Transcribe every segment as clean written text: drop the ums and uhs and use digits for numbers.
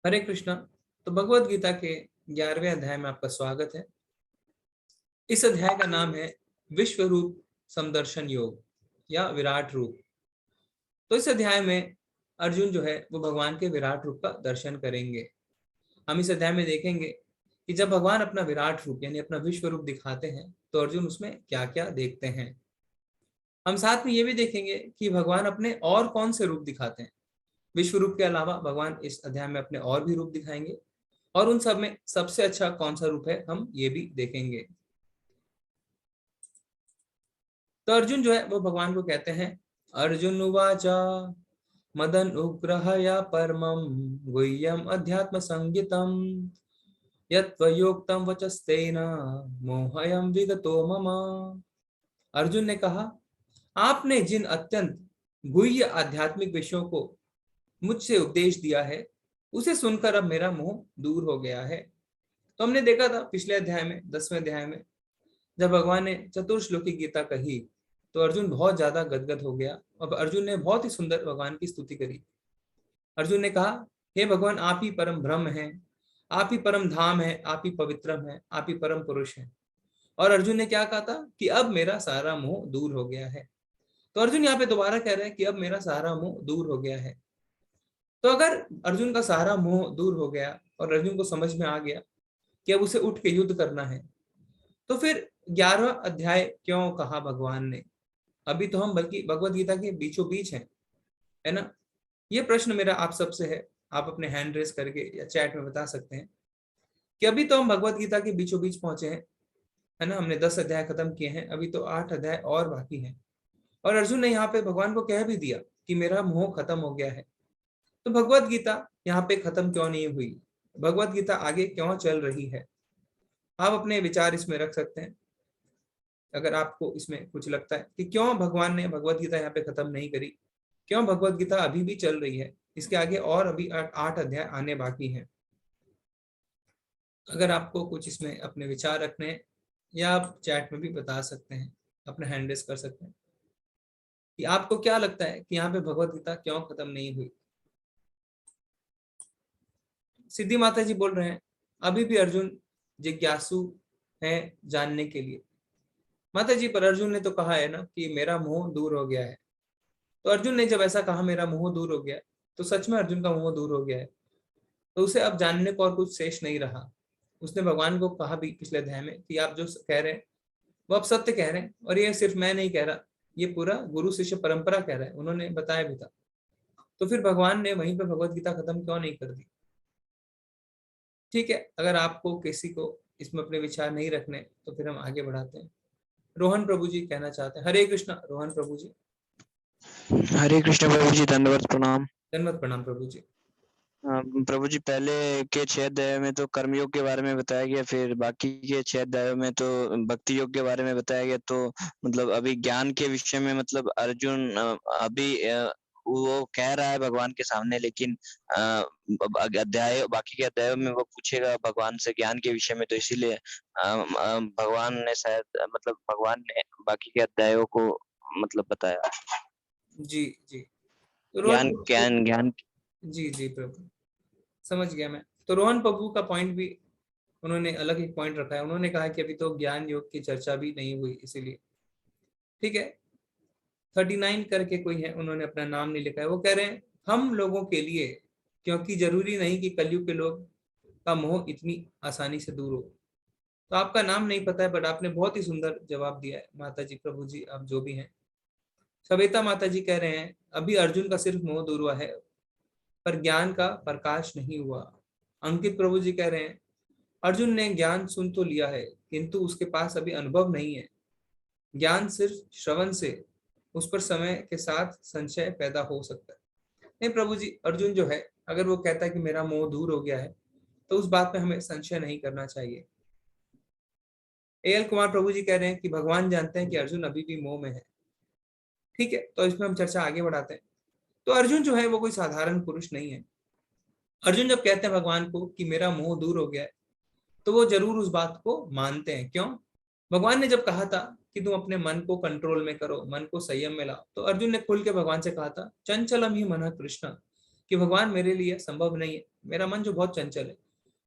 हरे कृष्णा। तो भगवत गीता के 11वें अध्याय में आपका स्वागत है। इस अध्याय का नाम है विश्व रूप समदर्शन योग या विराट रूप। तो इस अध्याय में अर्जुन जो है वो भगवान के विराट रूप का दर्शन करेंगे। हम इस अध्याय में देखेंगे कि जब भगवान अपना विराट रूप यानी अपना विश्व रूप दिखाते हैं तो अर्जुन उसमें क्या क्या देखते हैं। हम साथ में ये भी देखेंगे कि भगवान अपने और कौन से रूप दिखाते हैं। विश्व रूप के अलावा भगवान इस अध्याय में अपने और भी रूप दिखाएंगे और उन सब में सबसे अच्छा कौन सा रूप है हम ये भी देखेंगे। तो अर्जुन जो है वो भगवान को कहते हैं, अर्जुन उवाचा मदन उग्रह या परमं गुह्यम अध्यात्म संगीतम यत्त्वयोक्तम वचस्तेन मोहयम विगतो मम। अर्जुन ने कहा, आपने जिन अत्यंत गुह्य आध्यात्मिक विषयों को मुझसे उपदेश दिया है उसे सुनकर अब मेरा मोह दूर हो गया है। तो हमने देखा था पिछले अध्याय में 10वें अध्याय में जब भगवान ने चतुर्श्लोकी गीता कही तो अर्जुन बहुत ज्यादा गदगद हो गया। अब अर्जुन ने बहुत ही सुंदर भगवान की स्तुति करी। अर्जुन ने कहा, हे भगवान, आप ही परम ब्रह्म हैं, आप ही परम धाम है, आप ही पवित्रम है, आप ही परम पुरुष हैं। और अर्जुन ने क्या कहा था कि अब मेरा सारा मोह दूर हो गया है। तो अर्जुन यहाँ पे दोबारा कह रहे हैं कि अब मेरा सारा मोह दूर हो गया है। तो अगर अर्जुन का सारा मोह दूर हो गया और अर्जुन को समझ में आ गया कि अब उसे उठ के युद्ध करना है, तो फिर 11वां अध्याय क्यों कहा भगवान ने। अभी तो हम बल्कि भगवत गीता के बीचों बीच हैं, है ना। ये प्रश्न मेरा आप सबसे है, आप अपने हैंड रेस करके या चैट में बता सकते हैं कि अभी तो हम भगवत गीता के बीचों बीच पहुंचे हैं, है ना। हमने 10 अध्याय खत्म किए हैं, अभी तो 8 अध्याय और बाकी हैं। और अर्जुन ने यहाँ पे भगवान को कह भी दिया कि मेरा मोह खत्म हो गया है। तो भगवत गीता यहाँ पे खत्म क्यों नहीं हुई, भगवत गीता आगे क्यों चल रही है। आप अपने विचार इसमें रख सकते हैं अगर आपको इसमें कुछ लगता है कि क्यों भगवान ने भगवत गीता यहाँ पे खत्म नहीं करी, क्यों भगवत गीता अभी भी चल रही है, इसके आगे और अभी 8 अध्याय आने बाकी हैं। अगर आपको कुछ इसमें अपने विचार रखने हैं या आप चैट में भी बता सकते हैं, अपना हैंड रेस कर सकते हैं कि आपको क्या लगता है कि यहाँ पे भगवत गीता क्यों खत्म नहीं हुई। सिद्धि माता जी बोल रहे हैं, अभी भी अर्जुन जिज्ञासु है जानने के लिए। माता जी, पर अर्जुन ने तो कहा है ना कि मेरा मोह दूर हो गया है। तो अर्जुन ने जब ऐसा कहा मेरा मोह दूर हो गया है, तो सच में अर्जुन का मोह दूर हो गया है। तो उसे अब जानने को और कुछ शेष नहीं रहा। उसने भगवान को कहा भी पिछले अध्याय में कि आप जो कह रहे हैं वो आप सत्य कह रहे हैं, और ये सिर्फ मैं नहीं कह रहा, ये पूरा गुरु शिष्य परंपरा कह रहा है, उन्होंने बताया भी था। तो फिर भगवान ने वहीं पे भगवत गीता खत्म क्यों नहीं कर दी। ठीक है, अगर आपको किसी को इसमें अपने विचार नहीं रखने तो फिर हम आगे बढ़ाते हैं। रोहन प्रभु जी कहना चाहते हैं। हरे कृष्णा रोहन प्रभु जी। हरे कृष्ण प्रभु जी, धन्यवाद, प्रणाम। धन्यवाद, प्रणाम प्रभु जी। प्रभु जी, पहले के 6 अध्यायों में तो कर्मयोग के बारे में बताया गया, फिर बाकी के 6 अध्यायों में तो भक्ति योग के बारे में बताया गया। तो मतलब अभी ज्ञान के विषय में मतलब अर्जुन अभी वो कह रहा है भगवान के सामने, लेकिन अध्याय बाकी के अध्यायों में वो पूछेगा भगवान से ज्ञान के विषय में, तो इसीलिए भगवान ने शायद मतलब भगवान ने बाकी के अध्यायों को मतलब बताया जी जी। तो रोहन ज्ञान प्रभु, ज्ञान ज्ञान। जी जी प्रभु, समझ गया मैं। तो रोहन प्रभु का पॉइंट भी उन्होंने अलग एक पॉइंट रखा है। उन्होंने कहा कि अभी तो ज्ञान योग की चर्चा भी नहीं हुई, इसीलिए। ठीक है, 39 करके कोई है, उन्होंने अपना नाम नहीं लिखा है। वो कह रहे हैं हम लोगों के लिए, क्योंकि जरूरी नहीं कि कलयुग के लोग का मोह इतनी आसानी से दूर हो। तो आपका नाम नहीं पता है, बट आपने बहुत ही सुंदर जवाब दिया है माता जी, प्रभु जी, आप जो भी हैं। सविता माता जी कह रहे हैं अभी अर्जुन का सिर्फ मोह दूर हुआ है पर ज्ञान का प्रकाश नहीं हुआ। अंकित प्रभु जी कह रहे हैं अर्जुन ने ज्ञान सुन तो लिया है किंतु उसके पास अभी अनुभव नहीं है। ज्ञान सिर्फ श्रवण से उस पर समय के साथ संशय पैदा हो सकता है। नहीं प्रभु जी, अर्जुन जो है अगर वो कहता है कि मेरा मोह दूर हो गया है तो उस बात में हमें संशय नहीं करना चाहिए। एल कुमार प्रभु जी कह रहे हैं कि भगवान जानते हैं कि अर्जुन अभी भी मोह में है। ठीक है, तो इसमें हम चर्चा आगे बढ़ाते हैं। तो अर्जुन जो है वो कोई साधारण पुरुष नहीं है। अर्जुन जब कहते हैं भगवान को कि मेरा मोह दूर हो गया है तो वो जरूर उस बात को मानते हैं। क्यों? भगवान ने जब कहा था कि तुम अपने मन को कंट्रोल में करो, मन को संयम में लाओ, तो अर्जुन ने खुल के भगवान से कहा था चंचलम ही मन कृष्ण कि भगवान मेरे लिए संभव नहीं है, मेरा मन जो बहुत चंचल है।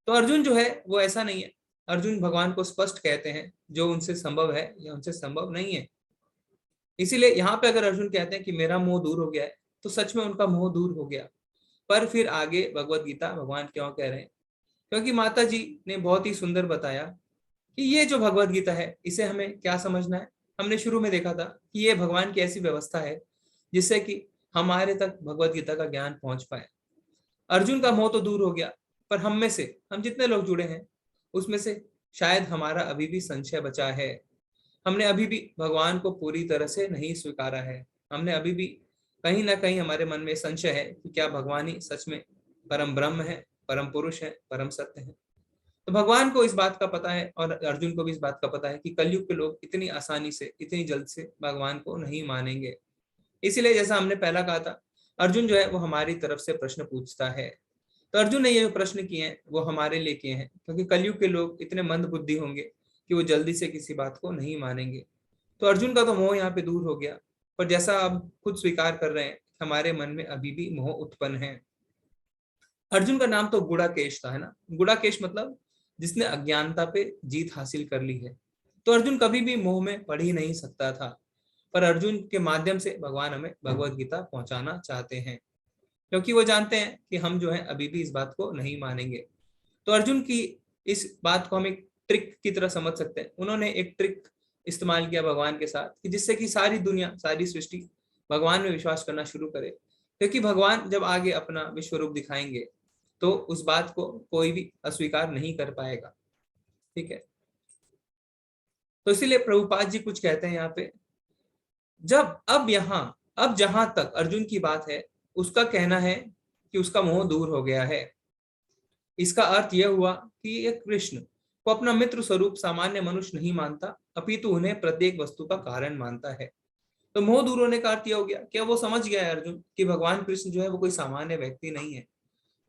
तो अर्जुन जो है वो ऐसा नहीं है। अर्जुन भगवान को स्पष्ट कहते हैं जो उनसे संभव है या उनसे संभव नहीं है। इसीलिए यहाँ पे अगर अर्जुन कहते हैं कि मेरा मोह दूर हो गया है, तो सच में उनका मोह दूर हो गया। पर फिर आगे भगवत गीता भगवान क्यों कह रहे हैं? क्योंकि माता जी ने बहुत ही सुंदर बताया कि ये जो भगवत गीता है इसे हमें क्या समझना है। हमने शुरू में देखा था कि ये भगवान की ऐसी व्यवस्था है जिससे कि हमारे तक भगवत गीता का ज्ञान पहुंच पाए। अर्जुन का मोह तो दूर हो गया, पर हम में से हम जितने लोग जुड़े हैं उसमें से शायद हमारा अभी भी संशय बचा है। हमने अभी भी भगवान को पूरी तरह से नहीं स्वीकारा है। हमने अभी भी कहीं ना कहीं हमारे मन में संशय है कि क्या भगवान ही सच में परम ब्रह्म है, परम पुरुष है, परम सत्य है। तो भगवान को इस बात का पता है और अर्जुन को भी इस बात का पता है कि कलयुग के लोग इतनी आसानी से, इतनी जल्द से भगवान को नहीं मानेंगे। इसीलिए जैसा हमने पहला कहा था, अर्जुन जो है वो हमारी तरफ से प्रश्न पूछता है। तो अर्जुन ने ये जो प्रश्न किए हैं वो हमारे लिए किए हैं, क्योंकि कलयुग के लोग इतने मंद बुद्धि होंगे कि वो जल्दी से किसी बात को नहीं मानेंगे। तो अर्जुन का तो मोह यहाँ पे दूर हो गया, पर जैसा आप खुद स्वीकार कर रहे हैं, हमारे मन में अभी भी मोह उत्पन्न है। अर्जुन का नाम तो गुड़ाकेश था, है ना। गुड़ाकेश मतलब जिसने अज्ञानता पे जीत हासिल कर ली है। तो अर्जुन कभी भी मोह में पड़ ही नहीं सकता था, पर अर्जुन के माध्यम से भगवान हमें भगवत गीता पहुंचाना चाहते हैं, क्योंकि वो जानते हैं कि हम जो है अभी भी इस बात को नहीं मानेंगे। तो अर्जुन की इस बात को हम एक ट्रिक की तरह समझ सकते हैं। उन्होंने एक ट्रिक इस्तेमाल किया भगवान के साथ कि जिससे कि सारी दुनिया, सारी सृष्टि भगवान में विश्वास करना शुरू करे, क्योंकि भगवान जब आगे अपना विश्व रूप दिखाएंगे तो उस बात को कोई भी अस्वीकार नहीं कर पाएगा। ठीक है। तो इसीलिए प्रभुपाद जी कुछ कहते हैं यहाँ पे, जब अब जहां तक अर्जुन की बात है, उसका कहना है कि उसका मोह दूर हो गया है। इसका अर्थ यह हुआ कि ये कृष्ण को अपना मित्र स्वरूप सामान्य मनुष्य नहीं मानता, अपितु उन्हें प्रत्येक वस्तु का कारण मानता है। तो मोह दूर होने का अर्थ यह हो गया, क्या वो समझ गया है अर्जुन कि भगवान कृष्ण जो है वो कोई सामान्य व्यक्ति नहीं है,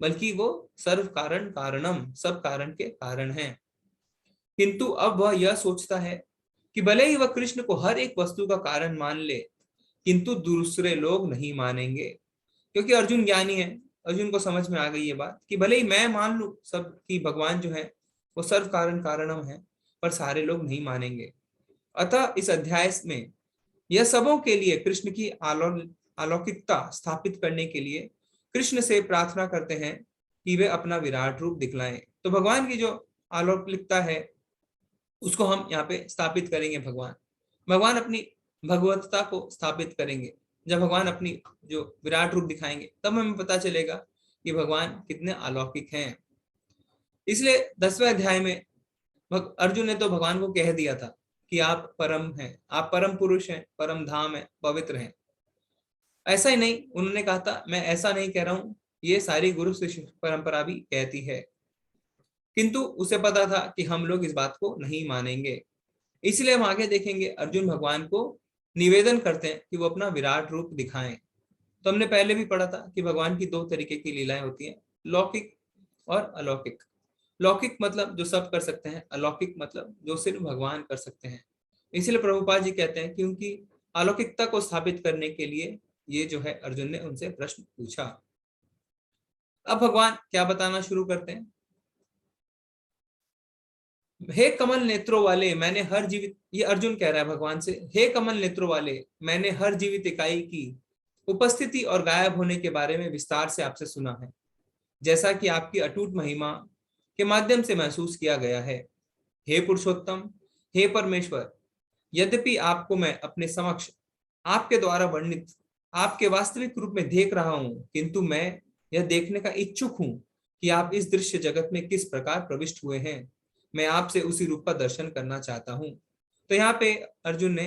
बल्कि वो सर्व कारण कारणम, सब कारण के कारण है। किंतु अब वह यह सोचता है कि भले ही वह कृष्ण को हर एक वस्तु का कारण मान ले, किंतु दूसरे लोग नहीं मानेंगे। क्योंकि अर्जुन ज्ञानी है, अर्जुन को समझ में आ गई ये बात कि भले ही मैं मान लू सब कि भगवान जो है वो सर्व कारण कारणम है, पर सारे लोग नहीं मानेंगे। अतः इस अध्याय में यह सबों के लिए कृष्ण की अलौकिकता स्थापित करने के लिए कृष्ण से प्रार्थना करते हैं कि वे अपना विराट रूप दिखलाएं। तो भगवान की जो अलौकिकता है उसको हम यहाँ पे स्थापित करेंगे। भगवान अपनी भगवतता को स्थापित करेंगे। जब भगवान अपनी जो विराट रूप दिखाएंगे तब हमें पता चलेगा कि भगवान कितने अलौकिक हैं। इसलिए 10वें अध्याय में अर्जुन ने तो भगवान को कह दिया था कि आप परम हैं, आप परम पुरुष हैं, परम धाम है, पवित्र हैं। ऐसा ही नहीं, उन्होंने कहा था मैं ऐसा नहीं कह रहा हूं, ये सारी गुरु शिष्य परंपरा भी कहती है। किंतु उसे पता था कि हम लोग इस बात को नहीं मानेंगे। इसलिए हम आगे देखेंगे अर्जुन भगवान को निवेदन करते हैं कि वो अपना विराट रूप दिखाएं। तो हमने पहले भी पढ़ा था कि भगवान की 2 तरीके की लीलाएं होती हैं, लौकिक और अलौकिक। लौकिक मतलब जो सब कर सकते हैं, अलौकिक मतलब जो सिर्फ भगवान कर सकते हैं। इसलिए प्रभुपाद जी कहते हैं कि उनकी अलौकिकता को स्थापित करने के लिए ये जो है अर्जुन ने उनसे प्रश्न पूछा। अब भगवान क्या बताना शुरू करते हैं, हे कमल नेत्रों वाले, मैंने हर जीवित, ये अर्जुन कह रहा है भगवान से, हे कमल नेत्रों वाले, मैंने हर जीवित इकाई की उपस्थिति और गायब होने के बारे में विस्तार से आपसे सुना है, जैसा कि आपकी अटूट महिमा के माध्यम से महसूस किया गया है। हे पुरुषोत्तम, हे परमेश्वर, यद्यपि आपको मैं अपने समक्ष आपके द्वारा वर्णित आपके वास्तविक रूप में देख रहा हूं, किंतु मैं यह देखने का इच्छुक हूं कि आप इस दृश्य जगत में किस प्रकार प्रविष्ट हुए हैं। मैं आपसे उसी रूप का दर्शन करना चाहता हूं। तो यहाँ पे अर्जुन ने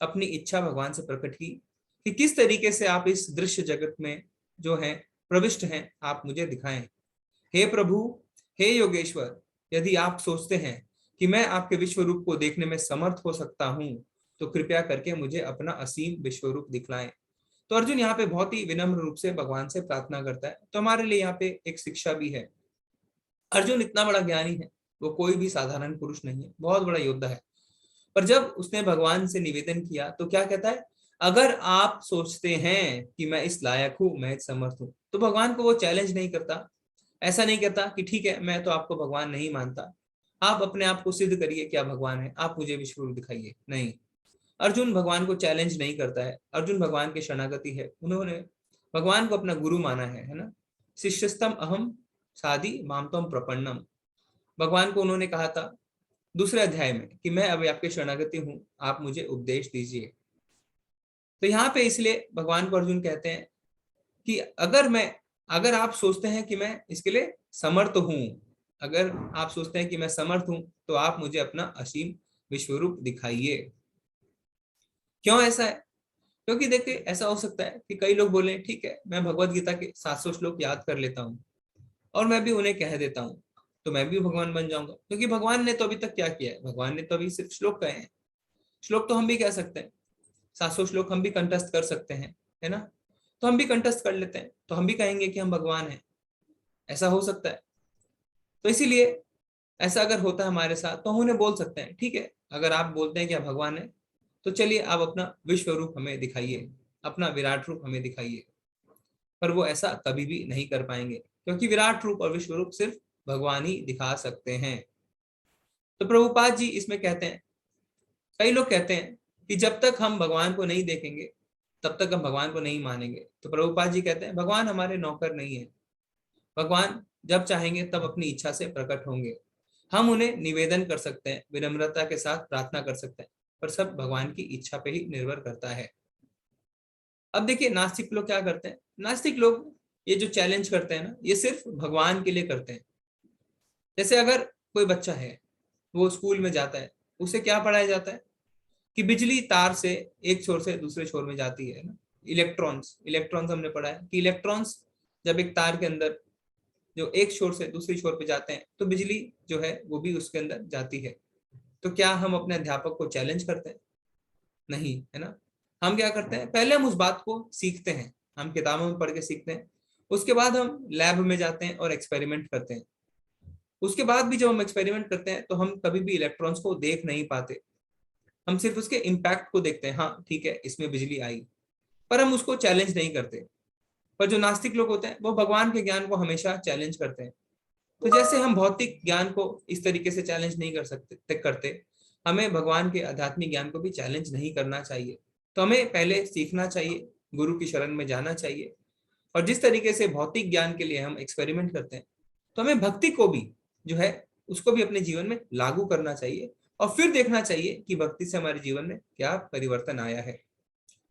अपनी इच्छा भगवान से प्रकट की कि किस तरीके से आप इस दृश्य जगत में जो है प्रविष्ट हैं, आप मुझे दिखाएं। हे प्रभु, हे योगेश्वर, यदि आप सोचते हैं कि मैं आपके विश्व रूप को देखने में समर्थ हो सकता हूं, तो कृपया करके मुझे अपना असीम विश्व रूप दिखलाएं। तो अर्जुन यहाँ पे बहुत ही विनम्र रूप से भगवान से प्रार्थना करता है। तो हमारे लिए यहाँ पे एक शिक्षा भी है। अर्जुन इतना बड़ा ज्ञानी है, वो कोई भी साधारण पुरुष नहीं है, बहुत बड़ा योद्धा है। पर जब उसने भगवान से निवेदन किया तो क्या कहता है, अगर आप सोचते हैं कि मैं इस लायक हूं, मैं समर्थ हूं, तो भगवान को वो चैलेंज नहीं करता। ऐसा नहीं कहता कि ठीक है, मैं तो आपको भगवान नहीं मानता, आप अपने आप को सिद्ध करिए क्या भगवान है, आप मुझे विश्व रूप दिखाइए। नहीं, अर्जुन भगवान को चैलेंज नहीं करता है। अर्जुन भगवान के शरणागति है, उन्होंने भगवान को अपना गुरु माना है ना। शिष्यस्तम अहम साधि मामतम प्रपन्नम, भगवान को उन्होंने कहा था दूसरे अध्याय में कि मैं अभी आपके शरणागति हूं, आप मुझे उपदेश दीजिए। तो यहाँ पे इसलिए भगवान को अर्जुन कहते हैं कि अगर आप सोचते हैं कि मैं इसके लिए समर्थ हूं, अगर आप सोचते हैं कि मैं समर्थ हूं, तो आप मुझे अपना असीम विश्वरूप दिखाइए। क्यों ऐसा है? क्योंकि देखिए, ऐसा हो सकता है कि कई लोग बोले ठीक है, मैं भगवत गीता के 700 श्लोक याद कर लेता हूँ और मैं भी उन्हें कह देता हूँ, तो मैं भी भगवान बन जाऊंगा। क्योंकि भगवान ने तो अभी तक क्या किया है, भगवान ने तो अभी सिर्फ श्लोक कहे हैं। श्लोक तो हम भी कह सकते हैं, 700 श्लोक हम भी कंठस्थ कर सकते हैं, है ना। तो हम भी कंठस्थ कर लेते हैं, तो हम भी कहेंगे कि हम भगवान हैं। ऐसा हो सकता है। तो इसीलिए ऐसा अगर होता है हमारे साथ, तो हम उन्हें बोल सकते हैं ठीक है, अगर आप बोलते हैं कि आप भगवान है, तो चलिए आप अपना विश्व रूप हमें दिखाइए, अपना विराट रूप हमें दिखाइए। पर वो ऐसा कभी भी नहीं कर पाएंगे, क्योंकि विराट रूप और विश्व रूप सिर्फ भगवान ही दिखा सकते हैं। तो प्रभुपाद जी इसमें कहते हैं, कई लोग कहते हैं कि जब तक हम भगवान को नहीं देखेंगे, तब तक हम भगवान को नहीं मानेंगे। तो प्रभुपाद जी कहते हैं, भगवान हमारे नौकर नहीं है। भगवान जब चाहेंगे तब अपनी इच्छा से प्रकट होंगे। हम उन्हें निवेदन कर सकते हैं, विनम्रता के साथ प्रार्थना कर सकते हैं, पर सब भगवान की इच्छा पे ही निर्भर करता है। अब देखिए, नास्तिक लोग क्या करते हैं, नास्तिक लोग ये जो चैलेंज करते हैं ना, ये सिर्फ भगवान के लिए करते हैं। जैसे अगर कोई बच्चा है, वो स्कूल में जाता है, उसे क्या पढ़ाया जाता है कि बिजली तार से एक छोर से दूसरे छोर में जाती है ना। इलेक्ट्रॉन्स इलेक्ट्रॉन्स हमने पढ़ा है कि इलेक्ट्रॉन्स जब एक तार के अंदर जो एक छोर से दूसरी छोर पे जाते हैं, तो बिजली जो है वो भी उसके अंदर जाती है। तो क्या हम अपने अध्यापक को चैलेंज करते हैं? नहीं, है ना। हम क्या करते हैं, पहले हम उस बात को सीखते हैं, हम किताबों में पढ़ के सीखते हैं, उसके बाद हम लैब में जाते हैं और एक्सपेरिमेंट करते हैं। उसके बाद भी जब हम एक्सपेरिमेंट करते हैं, तो हम कभी भी इलेक्ट्रॉन्स को देख नहीं पाते, हम सिर्फ उसके इम्पैक्ट को देखते हैं, हाँ ठीक है इसमें बिजली आई, पर हम उसको चैलेंज नहीं करते। पर जो नास्तिक लोग होते हैं, वो भगवान के ज्ञान को हमेशा चैलेंज करते हैं। तो जैसे हम भौतिक ज्ञान को इस तरीके से चैलेंज नहीं करते, हमें भगवान के आध्यात्मिक ज्ञान को भी चैलेंज नहीं करना चाहिए। तो हमें पहले सीखना चाहिए, गुरु की शरण में जाना चाहिए, और जिस तरीके से भौतिक ज्ञान के लिए हम एक्सपेरिमेंट करते हैं, तो हमें भक्ति को भी जो है उसको भी अपने जीवन में लागू करना चाहिए, और फिर देखना चाहिए कि भक्ति से हमारे जीवन में क्या परिवर्तन आया है।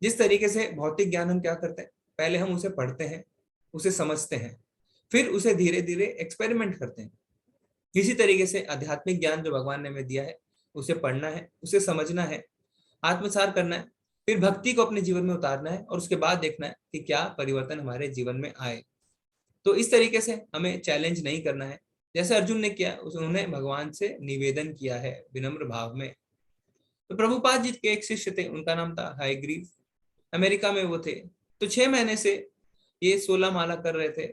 जिस तरीके से भौतिक ज्ञान हम क्या करते हैं, पहले हम उसे पढ़ते हैं, उसे समझते हैं, फिर उसे धीरे धीरे एक्सपेरिमेंट करते हैं। इसी तरीके से आध्यात्मिक ज्ञान जो भगवान ने हमें दिया है, उसे पढ़ना है, उसे समझना है, आत्मसात करना है, फिर भक्ति को अपने जीवन में उतारना है, और उसके बाद देखना है कि क्या परिवर्तन हमारे जीवन में आए। तो इस तरीके से हमें चैलेंज नहीं करना है, जैसे अर्जुन ने किया, उन्होंने भगवान से निवेदन किया है विनम्र भाव में। तो प्रभुपाद जी के एक शिष्य थे, उनका नाम था हायग्रीव, अमेरिका में वो थे। तो 6 महीने से ये 16 माला कर रहे थे,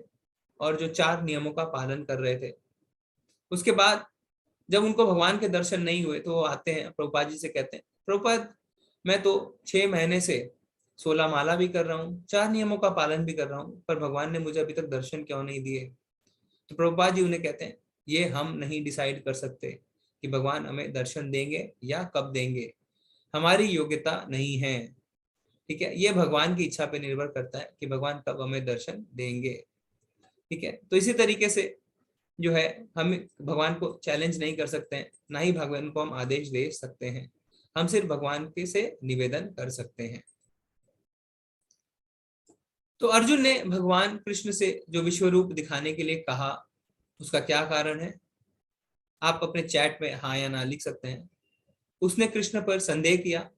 और जो 4 नियमों का पालन कर रहे थे। उसके बाद जब उनको भगवान के दर्शन नहीं हुए, तो वो आते हैं प्रभुपाद जी से, कहते हैं प्रभुपाद, मैं तो 6 महीने से 16 माला भी कर रहा हूँ, 4 नियमों का पालन भी कर रहा हूँ, पर भगवान ने मुझे अभी तक दर्शन क्यों नहीं दिए? तो प्रभुपाद जी उन्हें कहते हैं, ये हम नहीं डिसाइड कर सकते कि भगवान हमें दर्शन देंगे या कब देंगे, हमारी योग्यता नहीं है। ठीक है, ये भगवान की इच्छा पे निर्भर करता है कि भगवान कब हमें दर्शन देंगे। ठीक है, तो इसी तरीके से जो है, हम भगवान को चैलेंज नहीं कर सकते हैं, ना ही भगवान को हम आदेश दे सकते हैं, हम सिर्फ भगवान के से निवेदन कर सकते हैं। तो अर्जुन ने भगवान कृष्ण से जो विश्व रूप दिखाने के लिए कहा, उसका क्या कारण है? आप अपने चैट में हाँ या ना लिख सकते हैं। उसने कृष्ण पर संदेह किया,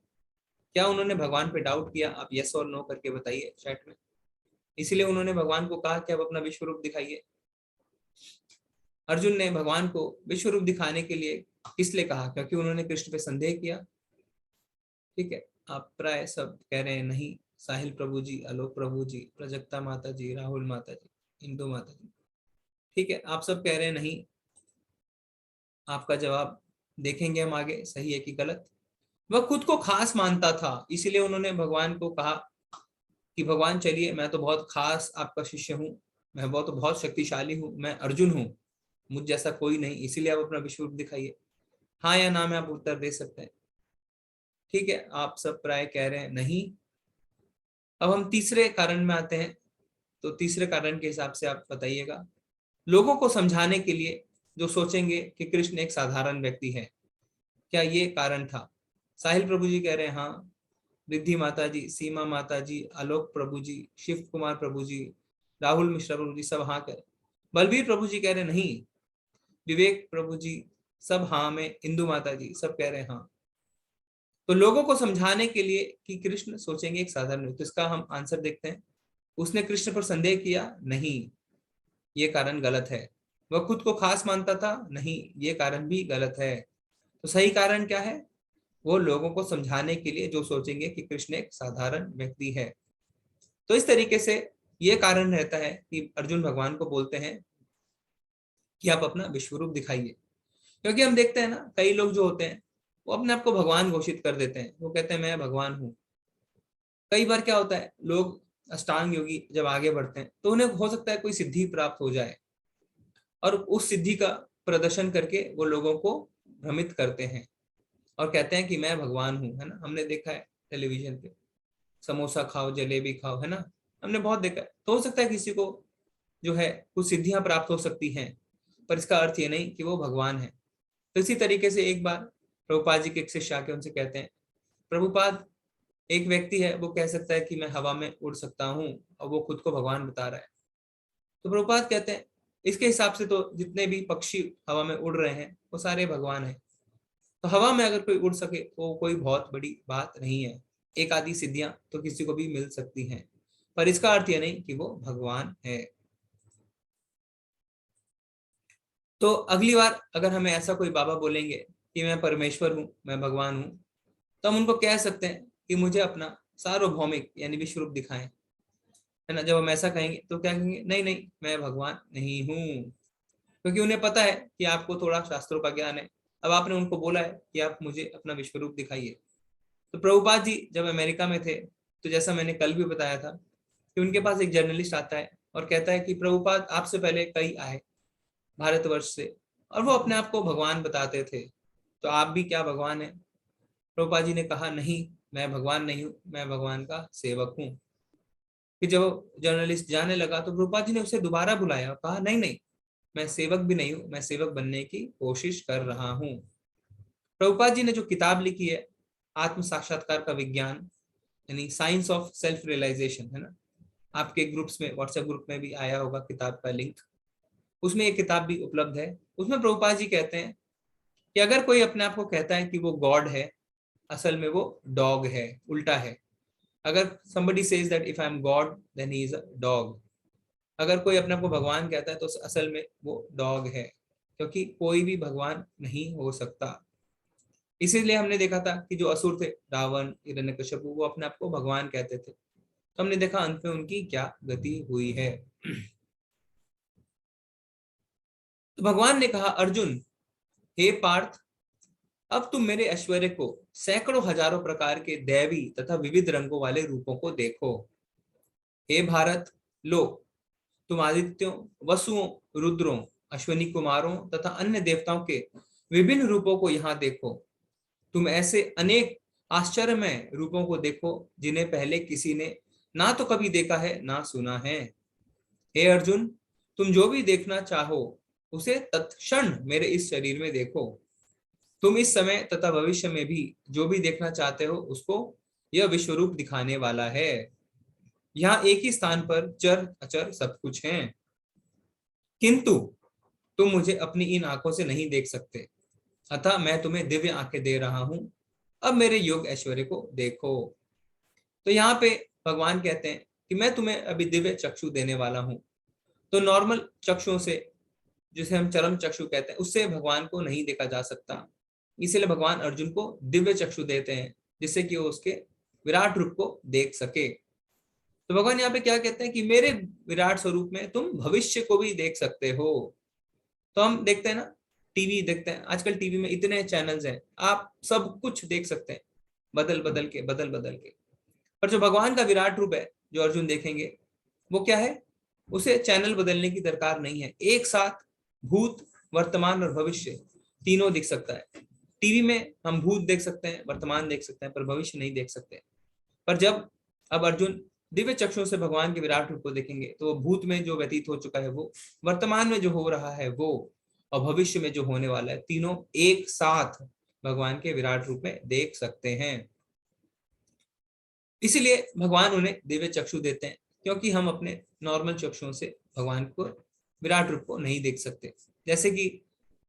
क्या उन्होंने भगवान पे डाउट किया? आप यस और नो करके बताइए चैट में। इसीलिए उन्होंने भगवान को कहा कि आप अपना विश्व रूप दिखाइए। अर्जुन ने भगवान को विश्व रूप दिखाने के लिए किस लिए कहा? क्योंकि उन्होंने कृष्ण पे संदेह किया। ठीक है, आप प्राय सब कह रहे हैं नहीं, साहिल प्रभु जी, आलोक प्रभु जी, प्रजक्ता माता जी, राहुल माता जी, इंदु माता जी। ठीक है, आप सब कह रहे हैं नहीं। आपका जवाब देखेंगे हम आगे, सही है कि गलत। वह खुद को खास मानता था, इसीलिए उन्होंने भगवान को कहा कि भगवान चलिए, मैं तो बहुत खास आपका शिष्य हूँ, मैं बहुत शक्तिशाली हूँ, मैं अर्जुन हूँ, मुझ जैसा कोई नहीं, इसीलिए आप अपना विश्व रूप दिखाइए। हाँ या ना में आप उत्तर दे सकते हैं। ठीक है, आप सब प्राय कह रहे हैं नहीं। अब हम तीसरे कारण में आते हैं। तो तीसरे कारण के हिसाब से आप बताइएगा। लोगों को समझाने के लिए जो सोचेंगे कि कृष्ण एक साधारण व्यक्ति है, क्या ये कारण था? साहिल प्रभु जी कह रहे हैं हाँ, रिद्धि माता जी, सीमा माता जी, आलोक प्रभु जी, शिव कुमार प्रभु जी, राहुल मिश्रा प्रभु जी सब हाँ कह रहे। बलबीर प्रभु जी कह रहे नहीं, विवेक प्रभु जी सब हाँ में, इंदु माता जी सब कह रहे हैं हाँ। तो लोगों को समझाने के लिए कि कृष्ण सोचेंगे एक साधारण व्यक्ति, तो इसका हम आंसर देखते हैं। उसने कृष्ण पर संदेह किया? नहीं, ये कारण गलत है। वह खुद को खास मानता था? नहीं, ये कारण भी गलत है। तो सही कारण क्या है? वो लोगों को समझाने के लिए जो सोचेंगे कि कृष्ण एक साधारण व्यक्ति है। तो इस तरीके से ये कारण रहता है कि अर्जुन भगवान को बोलते हैं कि आप अपना विश्व रूप दिखाइए। क्योंकि हम देखते हैं ना, कई लोग जो होते हैं वो अपने आप को भगवान घोषित कर देते हैं, वो कहते हैं मैं भगवान हूँ। कई बार क्या होता है, लोग अष्टांग योगी जब आगे बढ़ते हैं तो उन्हें हो सकता है कोई सिद्धि प्राप्त हो जाए, और उस सिद्धि का प्रदर्शन करके वो लोगों को भ्रमित करते हैं और कहते हैं कि मैं भगवान हूँ, है ना। हमने देखा है टेलीविजन पे, समोसा खाओ जलेबी खाओ, है ना, हमने बहुत देखा है। तो हो सकता है किसी को जो है कुछ सिद्धियां प्राप्त हो सकती हैं, पर इसका अर्थ ये नहीं कि वो भगवान है। तो इसी तरीके से एक बार प्रभुपाद जी के एक शिष्य आके उनसे कहते हैं, प्रभुपाद, एक व्यक्ति है वो कह सकता है कि मैं हवा में उड़ सकता हूँ, और वो खुद को भगवान बता रहा है। तो प्रभुपाद कहते हैं, इसके हिसाब से तो जितने भी पक्षी हवा में उड़ रहे हैं वो सारे भगवान हैं। तो हवा में अगर कोई उड़ सके तो कोई बहुत बड़ी बात नहीं है। एक आधी सिद्धियां तो किसी को भी मिल सकती हैं, पर इसका अर्थ यह नहीं कि वो भगवान है। तो अगली बार अगर हमें ऐसा कोई बाबा बोलेंगे कि मैं परमेश्वर हूँ, मैं भगवान हूँ, तो हम उनको कह सकते हैं कि मुझे अपना सार्वभौमिक यानी विश्व रूप दिखाएं, है ना। जब हम ऐसा कहेंगे तो क्या कहेंगे, नहीं नहीं, मैं भगवान नहीं हूँ। क्योंकि उन्हें पता है कि आपको थोड़ा शास्त्रों का ज्ञान है। अब आपने उनको बोला है कि आप मुझे अपना विश्व रूप दिखाइए। तो प्रभुपाद जी जब अमेरिका में थे, तो जैसा मैंने कल भी बताया था कि उनके पास एक जर्नलिस्ट आता है और कहता है कि प्रभुपाद आपसे पहले कई आए भारतवर्ष से, और वो अपने आप को भगवान बताते थे, तो आप भी क्या भगवान है? प्रभुपाद जी ने कहा नहीं, मैं भगवान नहीं हूँ, मैं भगवान का सेवक हूँ। फिर जब जर्नलिस्ट जाने लगा तो प्रभुपाद जी ने उसे दोबारा बुलाया और कहा नहीं नहीं, मैं सेवक भी नहीं हूँ, मैं सेवक बनने की कोशिश कर रहा हूँ। प्रभुपाद जी ने जो किताब लिखी है, आत्म साक्षात्कार का विज्ञान, यानी साइंस ऑफ सेल्फ रियलाइजेशन, है ना, आपके ग्रुप्स में, व्हाट्सएप ग्रुप में भी आया होगा किताब का लिंक, उसमें ये किताब भी उपलब्ध है। उसमें प्रभुपाद जी कहते हैं कि अगर कोई अपने आप को कहता है कि वो गॉड है, असल में वो डॉग है, उल्टा है। अगर somebody says that if I am God then he is a dog, अगर कोई अपने आप को भगवान कहता है तो असल में वो डॉग है, क्योंकि कोई भी भगवान नहीं हो सकता। इसीलिए हमने देखा था कि जो असुर थे, रावण, हिरण्यकश्यप, वो अपने आप को भगवान कहते थे, तो हमने देखा अंत में उनकी क्या गति हुई है। तो भगवान ने कहा, अर्जुन, हे पार्थ, अब तुम मेरे ऐश्वर्य को, सैकड़ों हजारों प्रकार के दैवी तथा विविध रंगों वाले रूपों को देखो। हे भारत, लो, तुम आदित्यों, वसुओं, रुद्रों, अश्विनी कुमारों तथा अन्य देवताओं के विभिन्न रूपों को यहाँ देखो। तुम ऐसे अनेक आश्चर्यमय रूपों को देखो जिन्हें पहले किसी ने ना तो कभी देखा है ना सुना है। हे अर्जुन, तुम जो भी देखना चाहो उसे तत्क्षण मेरे इस शरीर में देखो। तुम इस समय तथा भविष्य में भी जो भी देखना चाहते हो उसको यह विश्व रूप दिखाने वाला है। यहाँ एक ही स्थान पर चर अचर सब कुछ है, किंतु तुम मुझे अपनी इन आंखों से नहीं देख सकते, अतः मैं तुम्हें दिव्य आंखें दे रहा हूं। अब मेरे योग ऐश्वर्य को देखो। तो यहाँ पे भगवान कहते हैं कि मैं तुम्हें अभी दिव्य चक्षु देने वाला हूं। तो नॉर्मल चक्षुओं से, जिसे हम चरम चक्षु कहते हैं, उससे भगवान को नहीं देखा जा सकता। इसीलिए भगवान अर्जुन को दिव्य चक्षु देते हैं, जिससे कि वो उसके विराट रूप को देख सके। तो भगवान यहाँ पे क्या कहते हैं कि मेरे विराट स्वरूप में तुम भविष्य को भी देख सकते हो। तो हम देखते हैं ना, टीवी देखते हैं, आजकल टीवी में इतने चैनल्स हैं, आप सब कुछ देख सकते हैं। बदल बदल के। पर जो भगवान का विराट रूप है जो अर्जुन देखेंगे वो क्या है, उसे चैनल बदलने की दरकार नहीं है। एक साथ भूत, वर्तमान और भविष्य तीनों दिख सकता है। टीवी में हम भूत देख सकते हैं, वर्तमान देख सकते हैं, पर भविष्य नहीं देख सकते। पर जब अब अर्जुन दिव्य चक्षुओं से भगवान के विराट रूप को देखेंगे तो भूत में जो व्यतीत हो चुका है वो, वर्तमान में जो हो रहा है वो, और भविष्य में जो होने वाला है, तीनों एक साथ भगवान के विराट रूप में देख सकते हैं। इसीलिए भगवान उन्हें दिव्य चक्षु देते हैं, क्योंकि हम अपने नॉर्मल चक्षुओं से भगवान को विराट रूप को नहीं देख सकते। जैसे कि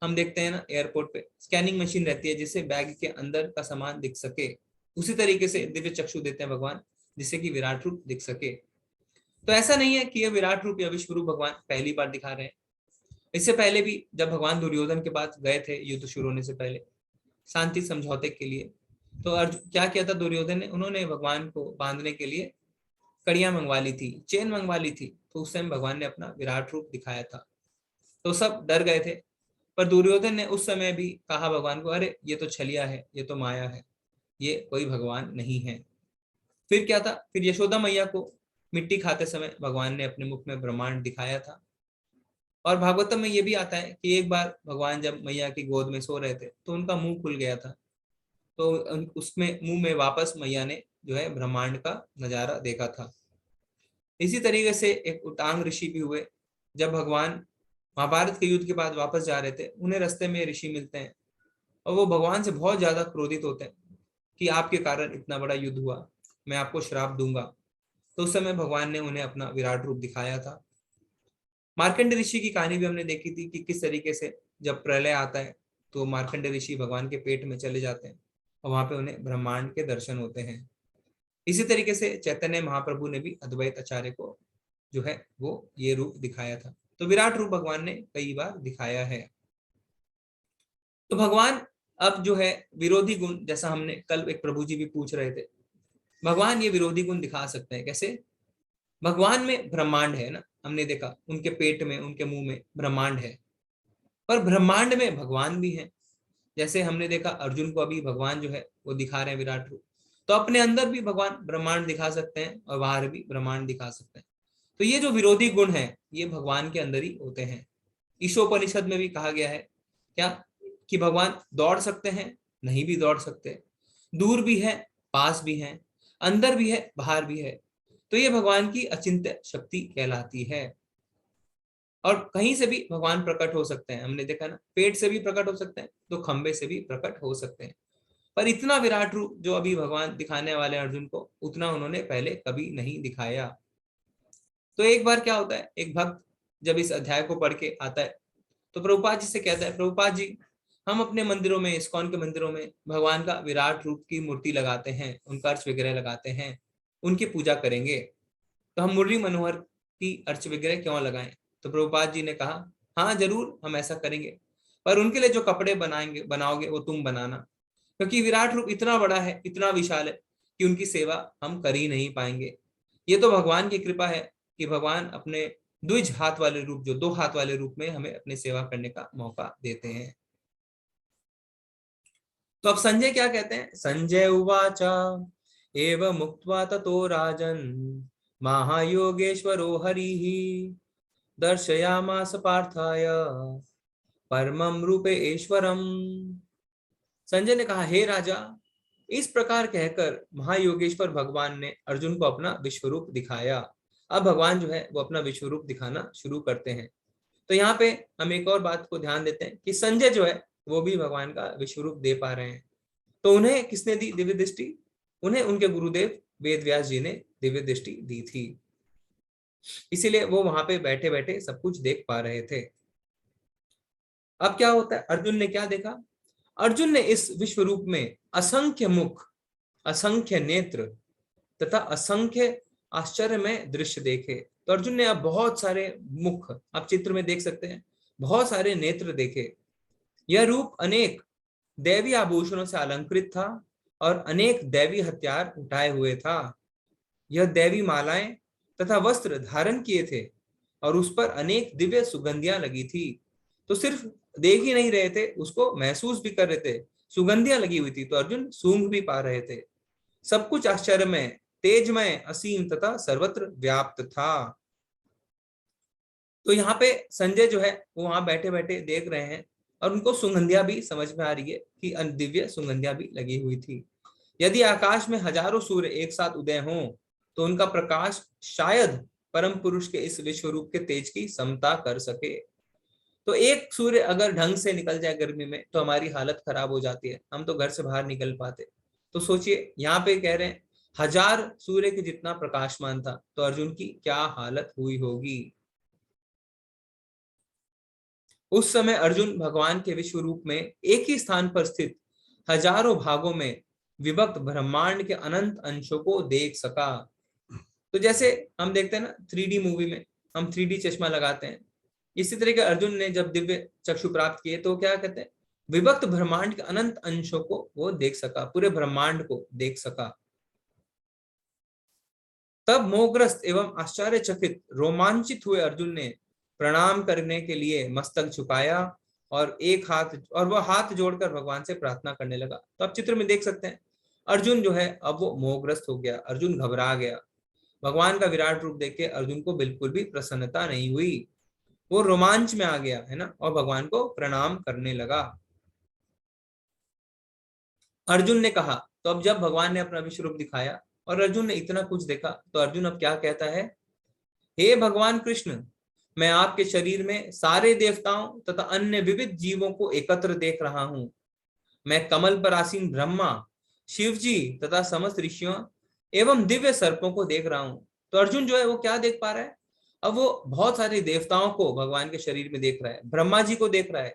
हम देखते हैं ना, एयरपोर्ट पे स्कैनिंग मशीन रहती है जिससे बैग के अंदर का सामान दिख सके, उसी तरीके से दिव्य चक्षु देते हैं भगवान जिससे कि विराट रूप दिख सके। तो ऐसा नहीं है कि यह विराट रूप या विश्व रूप भगवान पहली बार दिखा रहे हैं। इससे पहले भी जब भगवान दुर्योधन के पास गए थे युद्ध शुरू होने से पहले शांति समझौते के लिए, तो अर्जुन क्या किया था दुर्योधन ने, उन्होंने भगवान को बांधने के लिए कड़ियां मंगवा ली थी, चेन मंगवा ली थी। तो उस समय भगवान ने अपना विराट रूप दिखाया था, तो सब डर गए थे। पर दुर्योधन ने उस समय भी कहा भगवान को, अरे ये तो छलिया है, ये तो माया है, ये कोई भगवान नहीं है। फिर क्या था, फिर यशोदा मैया को मिट्टी खाते समय भगवान ने अपने मुख में ब्रह्मांड दिखाया था। और भागवतम में ये भी आता है कि एक बार भगवान जब मैया की गोद में सो रहे थे तो उनका मुंह खुल गया था, तो उसमें मुंह में वापस मैया ने जो है ब्रह्मांड का नजारा देखा था। इसी तरीके से एक उटांग ऋषि भी हुए। जब भगवान महाभारत के युद्ध के बाद वापस जा रहे थे, उन्हें रास्ते में ऋषि मिलते हैं और वो भगवान से बहुत ज्यादा क्रोधित होते हैं कि आपके कारण इतना बड़ा युद्ध हुआ, मैं आपको श्राप दूंगा। तो उस समय भगवान ने उन्हें अपना विराट रूप दिखाया था। मार्कंडे ऋषि की कहानी भी हमने देखी थी कि किस तरीके से जब प्रलय आता है तो मार्कंडे ऋषि भगवान के पेट में चले जाते हैं और वहां पे उन्हें ब्रह्मांड के दर्शन होते हैं। इसी तरीके से चैतन्य महाप्रभु ने भी अद्वैत आचार्य को जो है वो ये रूप दिखाया था। तो विराट रूप भगवान ने कई बार दिखाया है। तो भगवान अब जो है विरोधी गुण, जैसा हमने कल एक प्रभु जी भी पूछ रहे थे, भगवान ये विरोधी गुण दिखा सकते हैं कैसे। भगवान में ब्रह्मांड है ना, हमने देखा उनके पेट में, उनके मुंह में ब्रह्मांड है, पर ब्रह्मांड में भगवान भी है। जैसे हमने देखा अर्जुन को अभी भगवान जो है वो दिखा रहे हैं विराट रूप, तो अपने अंदर भी भगवान ब्रह्मांड दिखा सकते हैं और बाहर भी ब्रह्मांड दिखा सकते हैं। तो ये जो विरोधी गुण है ये भगवान के अंदर ही होते हैं। ईशोपनिषद में भी कहा गया है क्या, कि भगवान दौड़ सकते हैं, नहीं भी दौड़ सकते, दूर भी है, पास भी है, अंदर भी है, बाहर भी है। तो ये भगवान की अचिंत्य शक्ति कहलाती है। और कहीं से भी भगवान प्रकट हो सकते हैं, हमने देखा ना, पेट से भी प्रकट हो सकते हैं तो खंबे से भी प्रकट हो सकते हैं। पर इतना विराट रूप जो अभी भगवान दिखाने वाले अर्जुन को, उतना उन्होंने पहले कभी नहीं दिखाया। तो एक बार क्या होता है, एक भक्त जब इस अध्याय को पढ़ के आता है तो प्रभुपाद जी से कहता है, प्रभुपाद जी हम अपने मंदिरों में, इस्कॉन के मंदिरों में भगवान का विराट रूप की मूर्ति लगाते हैं, उनका अर्च विग्रह लगाते हैं, उनकी पूजा करेंगे, तो हम मुरली मनोहर की अर्च विग्रह क्यों लगाएं। तो प्रभुपाद जी ने कहा, हाँ जरूर हम ऐसा करेंगे, पर उनके लिए जो कपड़े बनाओगे वो तुम बनाना, क्योंकि विराट रूप इतना बड़ा है, इतना विशाल है कि उनकी सेवा हम कर ही नहीं पाएंगे। ये तो भगवान की कृपा है कि भगवान अपने द्विज हाथ वाले रूप, जो दो हाथ वाले रूप में हमें अपनी सेवा करने का मौका देते हैं। तो अब संजय क्या कहते हैं, संजय उवाचा एव मुक्त्वा ततो राजन महायोगेश्वरो हरिः दर्शयामास पार्थाय परमं रूपे ईश्वरम। संजय ने कहा, हे राजा, इस प्रकार कहकर महायोगेश्वर भगवान ने अर्जुन को अपना विश्व रूप दिखाया। अब भगवान जो है वो अपना विश्व रूप दिखाना शुरू करते हैं। तो यहाँ पे हम एक और बात को ध्यान देते हैं कि संजय जो है वो भी भगवान का विश्व रूप दे पा रहे हैं। तो उन्हें किसने दी दिव्य दृष्टि, उन्हें उनके गुरुदेव वेद व्यास जी ने दिव्य दृष्टि दी थी, इसीलिए वो वहां पे बैठे बैठे सब कुछ देख पा रहे थे। अब क्या होता है, अर्जुन ने क्या देखा, अर्जुन ने इस विश्व रूप में असंख्य मुख, असंख्य नेत्र तथा असंख्य आश्चर्य में दृश्य देखे। तो अर्जुन ने अब बहुत सारे मुख, आप चित्र में देख सकते हैं, बहुत सारे नेत्र देखे। यह रूप अनेक दैवी आभूषणों से अलंकृत था और अनेक दैवी हथियार उठाए हुए था। यह दैवी मालाएं तथा वस्त्र धारण किए थे और उस पर अनेक दिव्य सुगंधियां लगी थी। तो सिर्फ देख ही नहीं रहे थे, उसको महसूस भी कर रहे थे, सुगंधियां लगी हुई थी, तो अर्जुन सूंघ भी पा रहे थे। सब कुछ आश्चर्यमय, तेजमय, असीम तथा सर्वत्र व्याप्त था। तो यहाँ पे संजय जो है वो वहां बैठे बैठे देख रहे हैं और उनको सुगंधियां भी समझ में आ रही है कि दिव्य सुगंधियां भी लगी हुई थी। यदि आकाश में हजारों सूर्य एक साथ उदय हों तो उनका प्रकाश शायद परम पुरुष के इस विश्व रूप के तेज की समता कर सके। तो एक सूर्य अगर ढंग से निकल जाए गर्मी में तो हमारी हालत खराब हो जाती है, हम तो घर से बाहर निकल पाते। तो सोचिए यहाँ पे कह रहे हैं हजार सूर्य के जितना प्रकाशमान था, तो अर्जुन की क्या हालत हुई होगी। उस समय अर्जुन भगवान के विश्व रूप में एक ही स्थान पर स्थित हजारों भागों में विभक्त ब्रह्मांड के अनंत अंशों को देख सका। तो जैसे हम देखते हैं ना 3D मूवी में हम 3D चश्मा लगाते हैं, इसी तरह के अर्जुन ने जब दिव्य चक्षु प्राप्त किए तो क्या कहते हैं, विभक्त ब्रह्मांड के अनंत अंशों को वो देख सका, पूरे ब्रह्मांड को देख सका। तब मोहग्रस्त एवं आश्चर्यचकित रोमांचित हुए अर्जुन ने प्रणाम करने के लिए मस्तक झुकाया और वह हाथ जोड़कर भगवान से प्रार्थना करने लगा। तो आप चित्र में देख सकते हैं अर्जुन जो है अब वो मोहग्रस्त हो गया, अर्जुन घबरा गया। भगवान का विराट रूप देख के अर्जुन को बिल्कुल भी प्रसन्नता नहीं हुई, वो रोमांच में आ गया है ना, और भगवान को प्रणाम करने लगा। अर्जुन ने कहा, तो अब जब भगवान ने अपना विश्व रूप दिखाया और अर्जुन ने इतना कुछ देखा तो अर्जुन अब क्या कहता है, हे भगवान कृष्ण, मैं आपके शरीर में सारे देवताओं तथा अन्य विविध जीवों को एकत्र देख रहा हूं। मैं कमल पर आसीन ब्रह्मा, शिव जी तथा समस्त ऋषियों एवं दिव्य सर्पों को देख रहा हूं। तो अर्जुन जो है वो क्या देख पा रहा है, अब वो बहुत सारे देवताओं को भगवान के शरीर में देख रहा है, ब्रह्मा जी को देख रहा है,